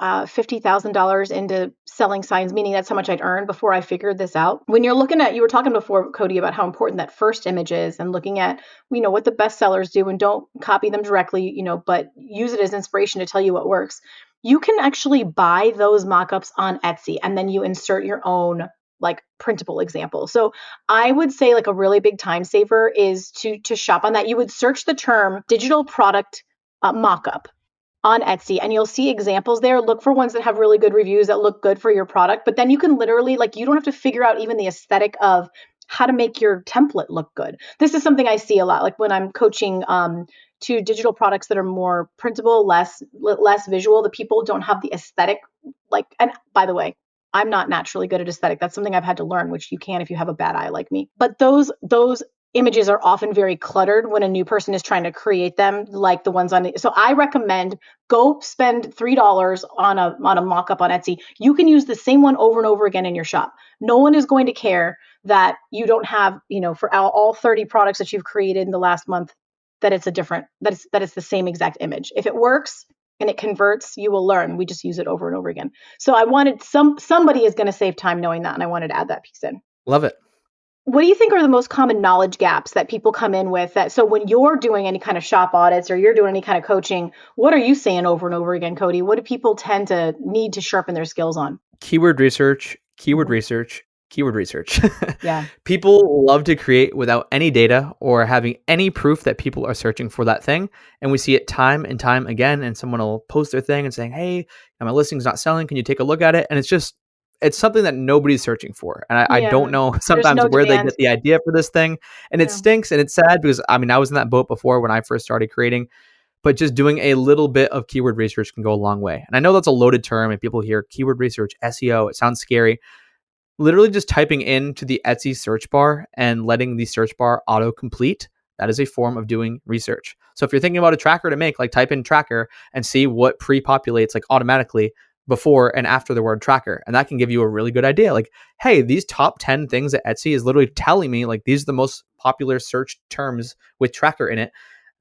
$50,000 into selling signs, meaning that's how much I'd earned before I figured this out. When you're looking at, you were talking before, Cody, about how important that first image is, and looking at, what the best sellers do, and don't copy them directly, but use it as inspiration to tell you what works. you can actually buy those mock-ups on Etsy, and then you insert your own like printable example. So I would say like a really big time saver is to shop on that. You would search the term digital product mock-up on Etsy, and you'll see examples there. Look for ones that have really good reviews that look good for your product. But then you can literally, like, you don't have to figure out even the aesthetic of how to make your template look good. This is something I see a lot, like when I'm coaching to digital products that are more printable, less visual. The people don't have the aesthetic. Like, and by the way, I'm not naturally good at aesthetic. That's something I've had to learn, which you can if you have a bad eye like me. But those images are often very cluttered when a new person is trying to create them, like the ones on. So I recommend go spend $3 on a mock-up on Etsy. You can use the same one over and over again in your shop. No one is going to care that you don't have, for all 30 products that you've created in the last month, that it's the same exact image. If it works and it converts, you will learn. We just use it over and over again. So I wanted somebody is going to save time knowing that, and I wanted to add that piece in. Love it. What do you think are the most common knowledge gaps that people come in with? So when you're doing any kind of shop audits or you're doing any kind of coaching, what are you saying over and over again, Cody? What do people tend to need to sharpen their skills on? Keyword research, keyword research, keyword research. Yeah. People love to create without any data or having any proof that people are searching for that thing. And we see it time and time again. And someone will post their thing and saying, hey, my listing's not selling. Can you take a look at it? And it's something that nobody's searching for. And I don't know sometimes no where demand. they get the idea for this thing. And it stinks and it's sad because I was in that boat before when I first started creating, but just doing a little bit of keyword research can go a long way. And I know that's a loaded term and people hear keyword research, SEO, it sounds scary. Literally just typing into the Etsy search bar and letting the search bar auto-complete, that is a form of doing research. So if you're thinking about a tracker to make, like type in tracker and see what pre-populates like automatically before and after the word tracker. And that can give you a really good idea. Like, hey, these top 10 things at Etsy is literally telling me like these are the most popular search terms with tracker in it.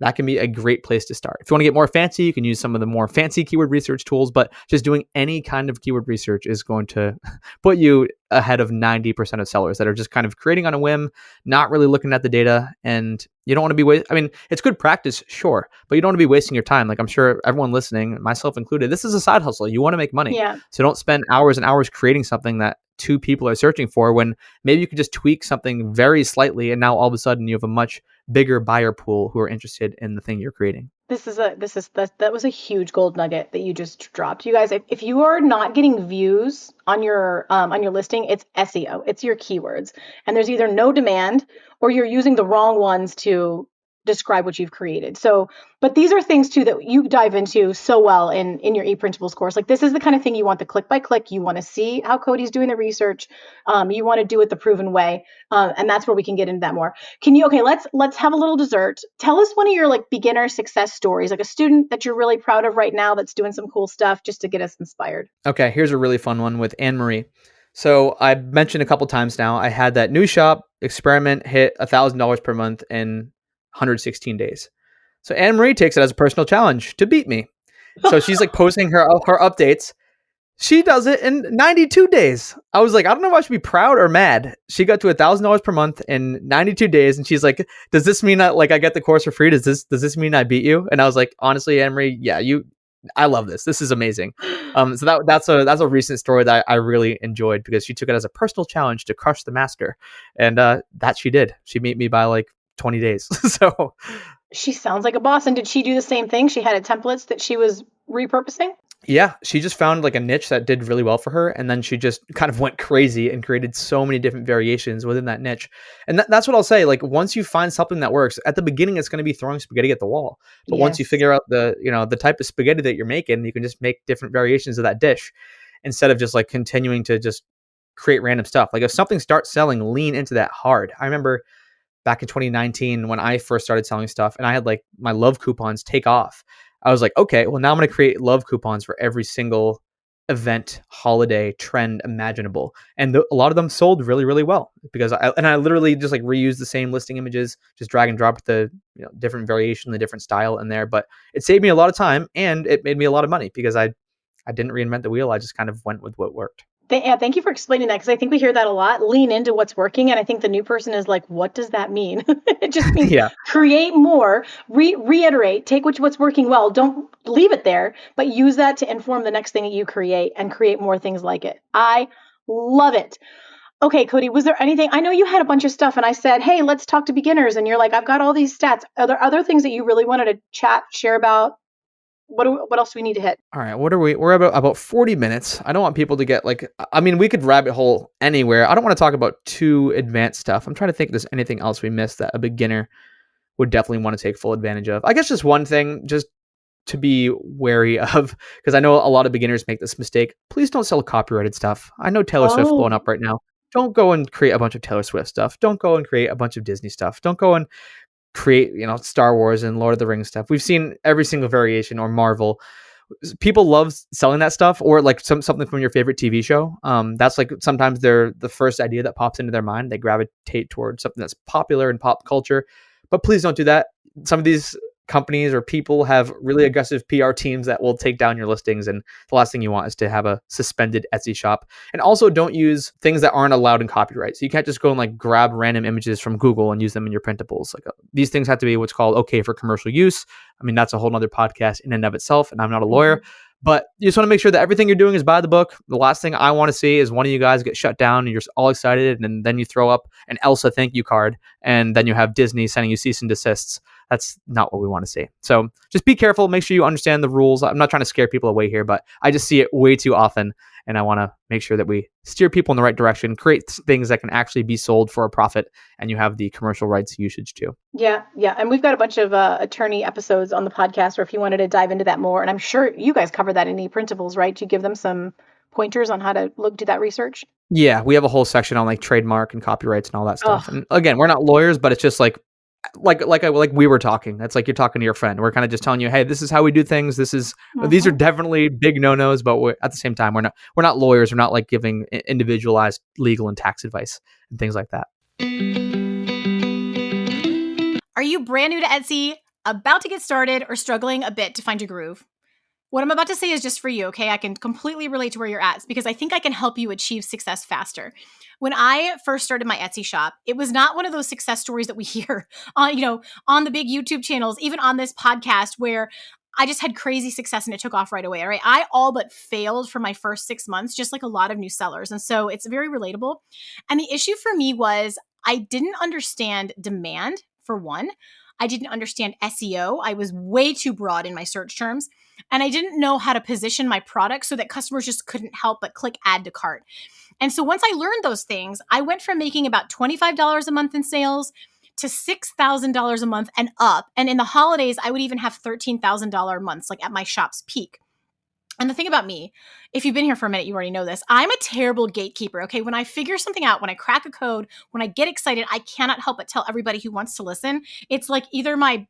That can be a great place to start. If you want to get more fancy, you can use some of the more fancy keyword research tools, but just doing any kind of keyword research is going to put you ahead of 90% of sellers that are just kind of creating on a whim, not really looking at the data. And you don't want to be it's good practice, sure, but you don't want to be wasting your time. Like I'm sure everyone listening, myself included, this is a side hustle. You want to make money. Yeah. So don't spend hours and hours creating something that two people are searching for when maybe you could just tweak something very slightly and now all of a sudden you have a much bigger buyer pool who are interested in the thing you're creating. That was a huge gold nugget that you just dropped. You guys, if you are not getting views on your listing, it's SEO. It's your keywords. And there's either no demand or you're using the wrong ones to describe what you've created. So, but these are things too that you dive into so well in your ePrintables course. Like this is the kind of thing you want the click by click. You want to see how Cody's doing the research. You want to do it the proven way. And that's where we can get into that more. Let's have a little dessert. Tell us one of your like beginner success stories, like a student that you're really proud of right now that's doing some cool stuff just to get us inspired. Okay, here's a really fun one with Anne-Marie. So I mentioned a couple times now, I had that new shop experiment hit $1,000 per month in 116 days. So Anne-Marie takes it as a personal challenge to beat me. So she's like posting her updates. She does it in 92 days. I was like, I don't know if I should be proud or mad. She got to $1,000 per month in 92 days. And she's like, does this mean that like I get the course for free? Does this mean I beat you? And I was like, honestly, Anne-Marie, yeah, I love this. This is amazing. So that's a recent story that I really enjoyed because she took it as a personal challenge to crush the master. And that she did. She beat me by like 20 days. So she sounds like a boss. And did she do the same thing? She had templates that she was repurposing? Yeah, she just found like a niche that did really well for her. And then she just kind of went crazy and created so many different variations within that niche. And that's what I'll say. Like once you find something that works, at the beginning, it's going to be throwing spaghetti at the wall. But once you figure out the type of spaghetti that you're making, you can just make different variations of that dish instead of just like continuing to just create random stuff. Like if something starts selling, lean into that hard. I remember back in 2019 when I first started selling stuff and I had like my love coupons take off. I was like, okay, well now I'm going to create love coupons for every single event, holiday, trend imaginable. And a lot of them sold really, really well because I literally just like reused the same listing images, just drag and drop the different variation, the different style in there. But it saved me a lot of time and it made me a lot of money because I didn't reinvent the wheel. I just kind of went with what worked. Thank you for explaining that, because I think we hear that a lot. Lean into what's working, and I think the new person is like, "What does that mean?" It just means Yeah. create more, reiterate, take what's working well. Don't leave it there, but use that to inform the next thing that you create and create more things like it. I love it. Okay, Cody, was there anything? I know you had a bunch of stuff, and I said, "Hey, let's talk to beginners," and you're like, "I've got all these stats." Are there other things that you really wanted to share about? What else do we need to hit? All right, what are we? We're about 40 minutes. I don't want people to get like, I mean, we could rabbit hole anywhere. I don't want to talk about too advanced stuff. I'm trying to think if there's anything else we missed that a beginner would definitely want to take full advantage of. I guess just one thing, just to be wary of, because I know a lot of beginners make this mistake. Please don't sell copyrighted stuff. I know Taylor Swift's blowing Oh, up right now. Don't go and create a bunch of Taylor Swift stuff. Don't go and create a bunch of Disney stuff. Don't go and create, Star Wars and Lord of the Rings stuff. We've seen every single variation, or Marvel. People love selling that stuff, or like something from your favorite TV show. That's like sometimes they're the first idea that pops into their mind. They gravitate towards something that's popular in pop culture. But please don't do that. Some of these companies or people have really aggressive PR teams that will take down your listings, and the last thing you want is to have a suspended Etsy shop. And also, don't use things that aren't allowed in copyright. So you can't just go and like grab random images from Google and use them in your printables. Like these things have to be what's called okay for commercial use. I mean, that's a whole nother podcast in and of itself, and I'm not a lawyer. But you just want to make sure that everything you're doing is by the book. The last thing I want to see is one of you guys get shut down and you're all excited, and then you throw up an Elsa thank you card, and then you have Disney sending you cease and desists. That's not what we want to see. So just be careful. Make sure you understand the rules. I'm not trying to scare people away here, but I just see it way too often. And I want to make sure that we steer people in the right direction, create things that can actually be sold for a profit, and you have the commercial rights usage too. yeah. And we've got a bunch of attorney episodes on the podcast, or if you wanted to dive into that more, and I'm sure you guys cover that in ePrintables, right? You give them some pointers on how to do that research. Yeah, we have a whole section on like trademark and copyrights and all that stuff. Oh, And again, we're not lawyers, but it's just like we were talking. It's like you're talking to your friend. We're kind of just telling you, hey, this is how we do things. These are definitely big no-nos, but at the same time, we're not lawyers. We're not like giving individualized legal and tax advice and things like that. Are you brand new to Etsy, about to get started, or struggling a bit to find your groove? What I'm about to say is just for you, okay? I can completely relate to where you're at because I think I can help you achieve success faster. When I first started my Etsy shop, it was not one of those success stories that we hear on the big YouTube channels, even on this podcast, where I just had crazy success and it took off right away. All right. I all but failed for my first 6 months, just like a lot of new sellers. And so it's very relatable. And the issue for me was I didn't understand demand, for one. I didn't understand SEO. I was way too broad in my search terms. And I didn't know how to position my product so that customers just couldn't help but click add to cart. And so once I learned those things, I went from making about $25 a month in sales to $6,000 a month and up. And in the holidays, I would even have $13,000 months, like at my shop's peak. And the thing about me, if you've been here for a minute, you already know this. I'm a terrible gatekeeper, okay? When I figure something out, when I crack a code, when I get excited, I cannot help but tell everybody who wants to listen. It's like either my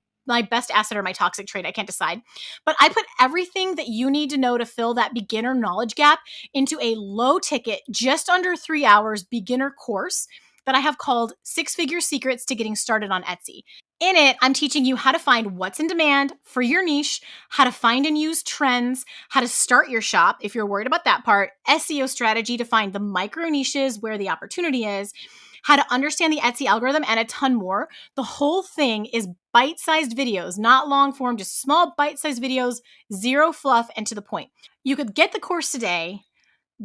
best asset or my toxic trait. I can't decide. But I put everything that you need to know to fill that beginner knowledge gap into a low ticket, just under 3 hours beginner course that I have called 6-Figure Secrets to Getting Started on Etsy. In it, I'm teaching you how to find what's in demand for your niche, how to find and use trends, how to start your shop if you're worried about that part, SEO strategy to find the micro niches where the opportunity is, how to understand the Etsy algorithm, and a ton more. The whole thing is bite-sized videos, not long form, just small bite-sized videos, zero fluff, and to the point. You could get the course today,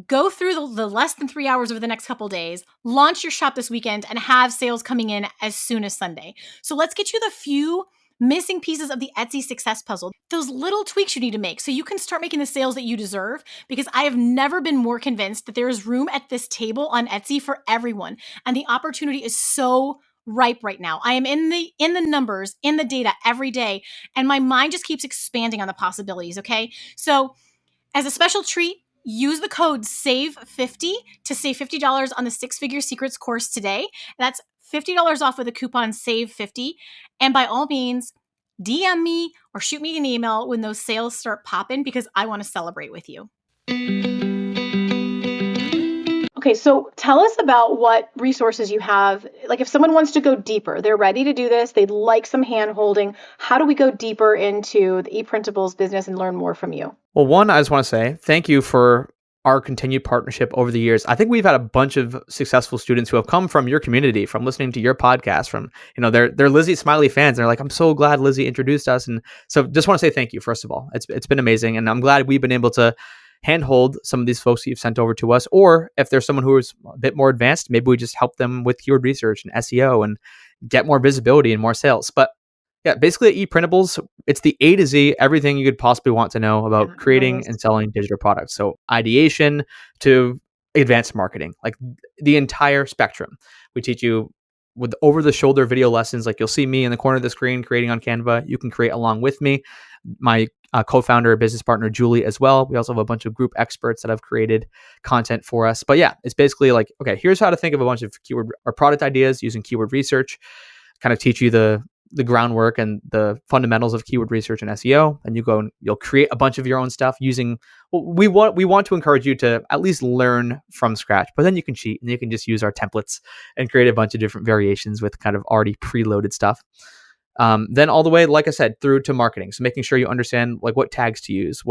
go through the less than 3 hours over the next couple days, launch your shop this weekend, and have sales coming in as soon as Sunday. So let's get you the few missing pieces of the Etsy success puzzle, those little tweaks you need to make so you can start making the sales that you deserve, because I have never been more convinced that there is room at this table on Etsy for everyone. And the opportunity is so ripe right now. I am in the numbers, in the data every day, and my mind just keeps expanding on the possibilities, okay? So as a special treat, use the code SAVE50 to save $50 on the 6-Figure Secrets course today. That's $50 off with the coupon SAVE50. And by all means, DM me or shoot me an email when those sales start popping, because I want to celebrate with you. Okay, so tell us about what resources you have. Like if someone wants to go deeper, they're ready to do this, they'd like some hand holding. How do we go deeper into the ePrintables business and learn more from you? Well, one, I just want to say thank you for our continued partnership over the years. I think we've had a bunch of successful students who have come from your community, from listening to your podcast, from, they're Lizzie Smiley fans. They're like, I'm so glad Lizzie introduced us. And so just want to say thank you, first of all. It's been amazing. And I'm glad we've been able to handhold some of these folks that you've sent over to us. Or if there's someone who is a bit more advanced, maybe we just help them with keyword research and SEO and get more visibility and more sales. But yeah, basically at ePrintables, it's the A to Z, everything you could possibly want to know about creating and selling digital products. So ideation to advanced marketing, like the entire spectrum. We teach you with over-the-shoulder video lessons. Like you'll see me in the corner of the screen creating on Canva. You can create along with me. My co-founder, business partner, Julie, as well. We also have a bunch of group experts that have created content for us. But yeah, it's basically like, okay, here's how to think of a bunch of keyword or product ideas using keyword research, kind of teach you the groundwork and the fundamentals of keyword research and SEO. And you go and you'll create a bunch of your own stuff using, well, we want to encourage you to at least learn from scratch, but then you can cheat and you can just use our templates and create a bunch of different variations with kind of already preloaded stuff. Then all the way, like I said, through to marketing. So making sure you understand like what tags to use,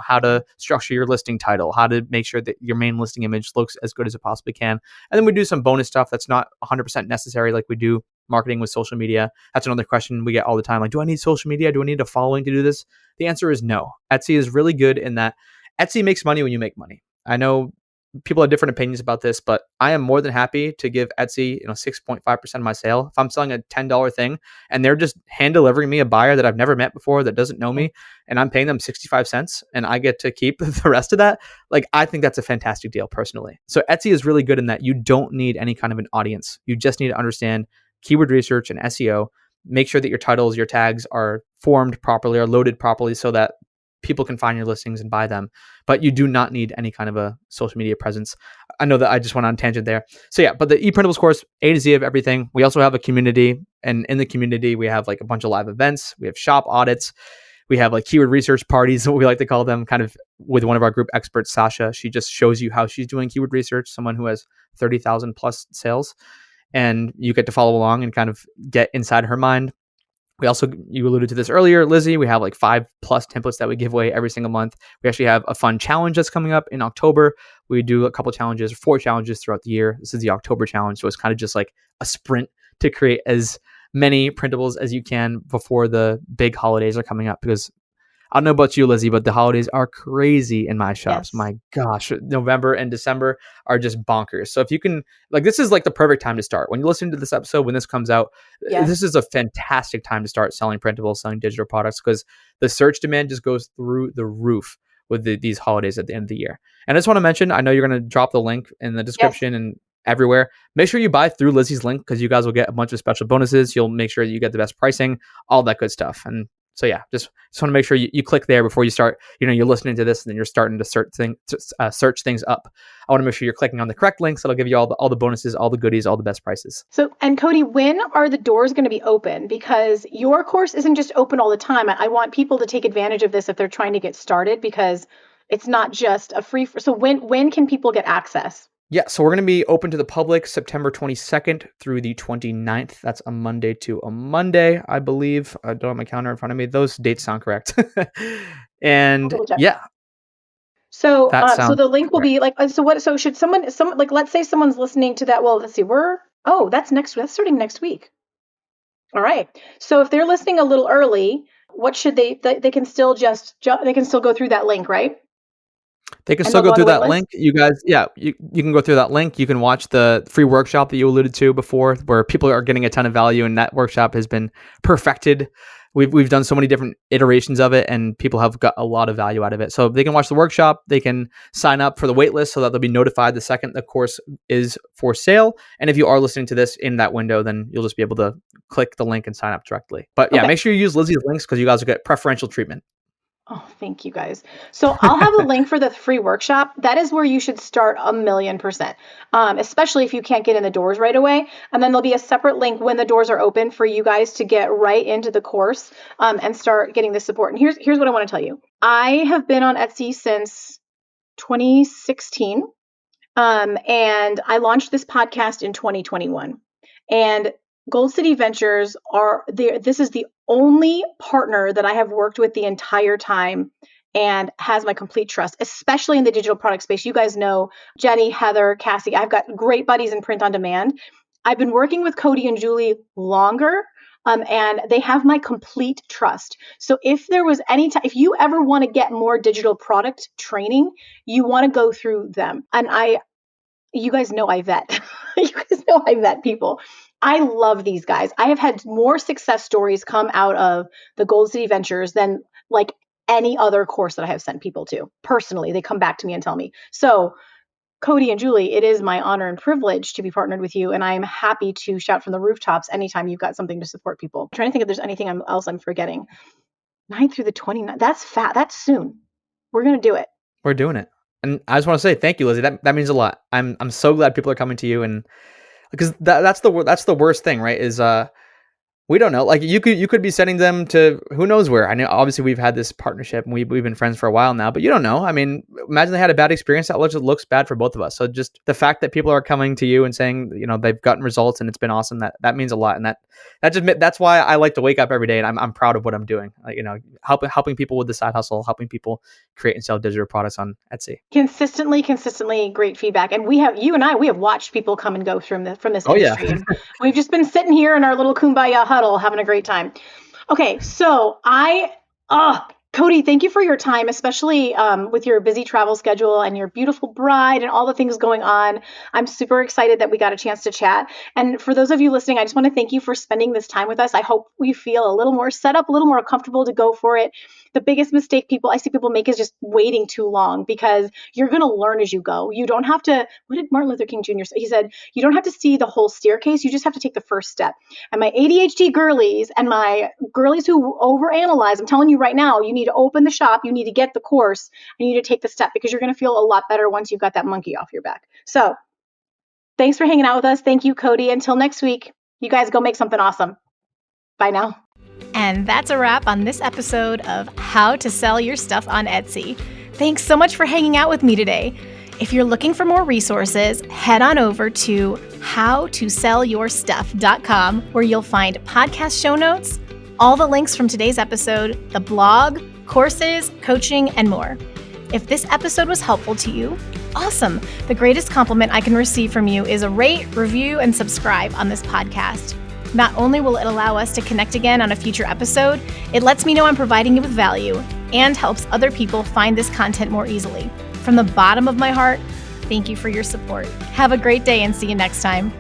how to structure your listing title, how to make sure that your main listing image looks as good as it possibly can. And then we do some bonus stuff that's not 100% necessary, like we do marketing with social media. That's another question we get all the time. Like, do I need social media? Do I need a following to do this? The answer is no. Etsy is really good in that Etsy makes money when you make money. I know people have different opinions about this, but I am more than happy to give Etsy, 6.5% of my sale. If I'm selling a $10 thing and they're just hand delivering me a buyer that I've never met before, that doesn't know me, and I'm paying them 65 cents and I get to keep the rest of that, like, I think that's a fantastic deal personally. So Etsy is really good in that you don't need any kind of an audience. You just need to understand keyword research and SEO. Make sure that your titles, your tags are formed properly, are loaded properly so that people can find your listings and buy them, but you do not need any kind of a social media presence. I know that I just went on a tangent there. So yeah, but the ePrintables course, A to Z of everything. We also have a community, and in the community, we have like a bunch of live events. We have shop audits. We have like keyword research parties, what we like to call them, kind of with one of our group experts, Sasha. She just shows you how she's doing keyword research, someone who has 30,000 plus sales, and you get to follow along and kind of get inside her mind. We also, you alluded to this earlier, Lizzie, we have like 5+ templates that we give away every single month. We actually have a fun challenge that's coming up in October. We do a couple challenges, 4 challenges throughout the year. This is the October challenge. So it's kind of just like a sprint to create as many printables as you can before the big holidays are coming up, because I don't know about you, Lizzie, but the holidays are crazy in my shops. Yes. My gosh, November and December are just bonkers. So if you can, like, this is like the perfect time to start. When you listen to this episode, when this comes out, Yes. this is a fantastic time to start selling printables, selling digital products, because the search demand just goes through the roof with these holidays at the end of the year. And I just want to mention, I know you're going to drop the link in the description and everywhere. Make sure you buy through Lizzie's link, because you guys will get a bunch of special bonuses. You'll make sure that you get the best pricing, all that good stuff. And so yeah, just want to make sure you click there before you start. You're listening to this and then you're starting to search things up. I want to make sure you're clicking on the correct links. That'll give you all the bonuses, all the goodies, all the best prices. So, and Cody, when are the doors going to be open? Because your course isn't just open all the time. I want people to take advantage of this if they're trying to get started, because it's not just a free. So when can people get access? Yeah, so we're going to be open to the public September 22nd through the 29th. That's a Monday to a Monday, I believe. I don't have my calendar in front of me. Those dates sound correct. And yeah. So the link will be like, so should someone like, let's say someone's listening to that. Well, let's see, that's starting next week. All right. So if they're listening a little early, what should they can still they can still go through that link, right? They can still go through that link. You guys, yeah, you can go through that link. You can watch the free workshop that you alluded to before, where people are getting a ton of value, and that workshop has been perfected. We've done so many different iterations of it, and people have got a lot of value out of it. So they can watch the workshop. They can sign up for the waitlist so that they'll be notified the second the course is for sale. And if you are listening to this in that window, then you'll just be able to click the link and sign up directly. But yeah, make sure you use Lizzie's links, because you guys will get preferential treatment. Oh, thank you guys. So I'll have a link for the free workshop. That is where you should start 1,000,000%, especially if you can't get in the doors right away. And then there'll be a separate link when the doors are open for you guys to get right into the course and start getting the support. And here's what I want to tell you. I have been on Etsy since 2016, and I launched this podcast in 2021. And Gold City Ventures this is the only partner that I have worked with the entire time and has my complete trust, especially in the digital product space. You guys know Jenny, Heather, Cassie. I've got great buddies in print on demand. I've been working with Cody and Julie longer, and they have my complete trust. So if there was any time, if you ever want to get more digital product training, you want to go through them. And you guys know I vet. You guys know I vet people. I love these guys. I have had more success stories come out of the Gold City Ventures than like any other course that I have sent people to. Personally, they come back to me and tell me. So Cody and Julie, it is my honor and privilege to be partnered with you, and I am happy to shout from the rooftops anytime you've got something to support people. I'm trying to think if there's anything else I'm forgetting. 9th through the 29th. That's fat. That's soon. We're going to do it. We're doing it. And I just want to say thank you, Lizzie. That means a lot. I'm so glad people are coming to you, and because that's the worst thing, right? Is we don't know. Like you could be sending them to who knows where. I know obviously we've had this partnership and we've been friends for a while now, but you don't know. I mean, imagine they had a bad experience. That looks bad for both of us. So just the fact that people are coming to you and saying, they've gotten results and it's been awesome, that means a lot. And that's why I like to wake up every day and I'm proud of what I'm doing. Helping people with the side hustle, helping people create and sell digital products on Etsy. Consistently great feedback. And we have watched people come and go from this industry. Yeah. And we've just been sitting here in our little kumbaya huddle having a great time. Okay, so Cody, thank you for your time, especially with your busy travel schedule and your beautiful bride and all the things going on. I'm super excited that we got a chance to chat. And for those of you listening, I just want to thank you for spending this time with us. I hope we feel a little more set up, a little more comfortable to go for it. The biggest mistake I see people make is just waiting too long, because you're going to learn as you go. You don't have to, what did Martin Luther King Jr. say? He said, you don't have to see the whole staircase. You just have to take the first step. And my ADHD girlies and my girlies who overanalyze, I'm telling you right now, you need to open the shop. You need to get the course. And you need to take the step, because you're going to feel a lot better once you've got that monkey off your back. So thanks for hanging out with us. Thank you, Cody. Until next week, you guys go make something awesome. Bye now. And that's a wrap on this episode of How to Sell Your Stuff on Etsy. Thanks so much for hanging out with me today. If you're looking for more resources, head on over to howtosellyourstuff.com, where you'll find podcast show notes, all the links from today's episode, the blog, courses, coaching, and more. If this episode was helpful to you, awesome. The greatest compliment I can receive from you is a rate, review, and subscribe on this podcast. Not only will it allow us to connect again on a future episode, it lets me know I'm providing you with value and helps other people find this content more easily. From the bottom of my heart, thank you for your support. Have a great day and see you next time.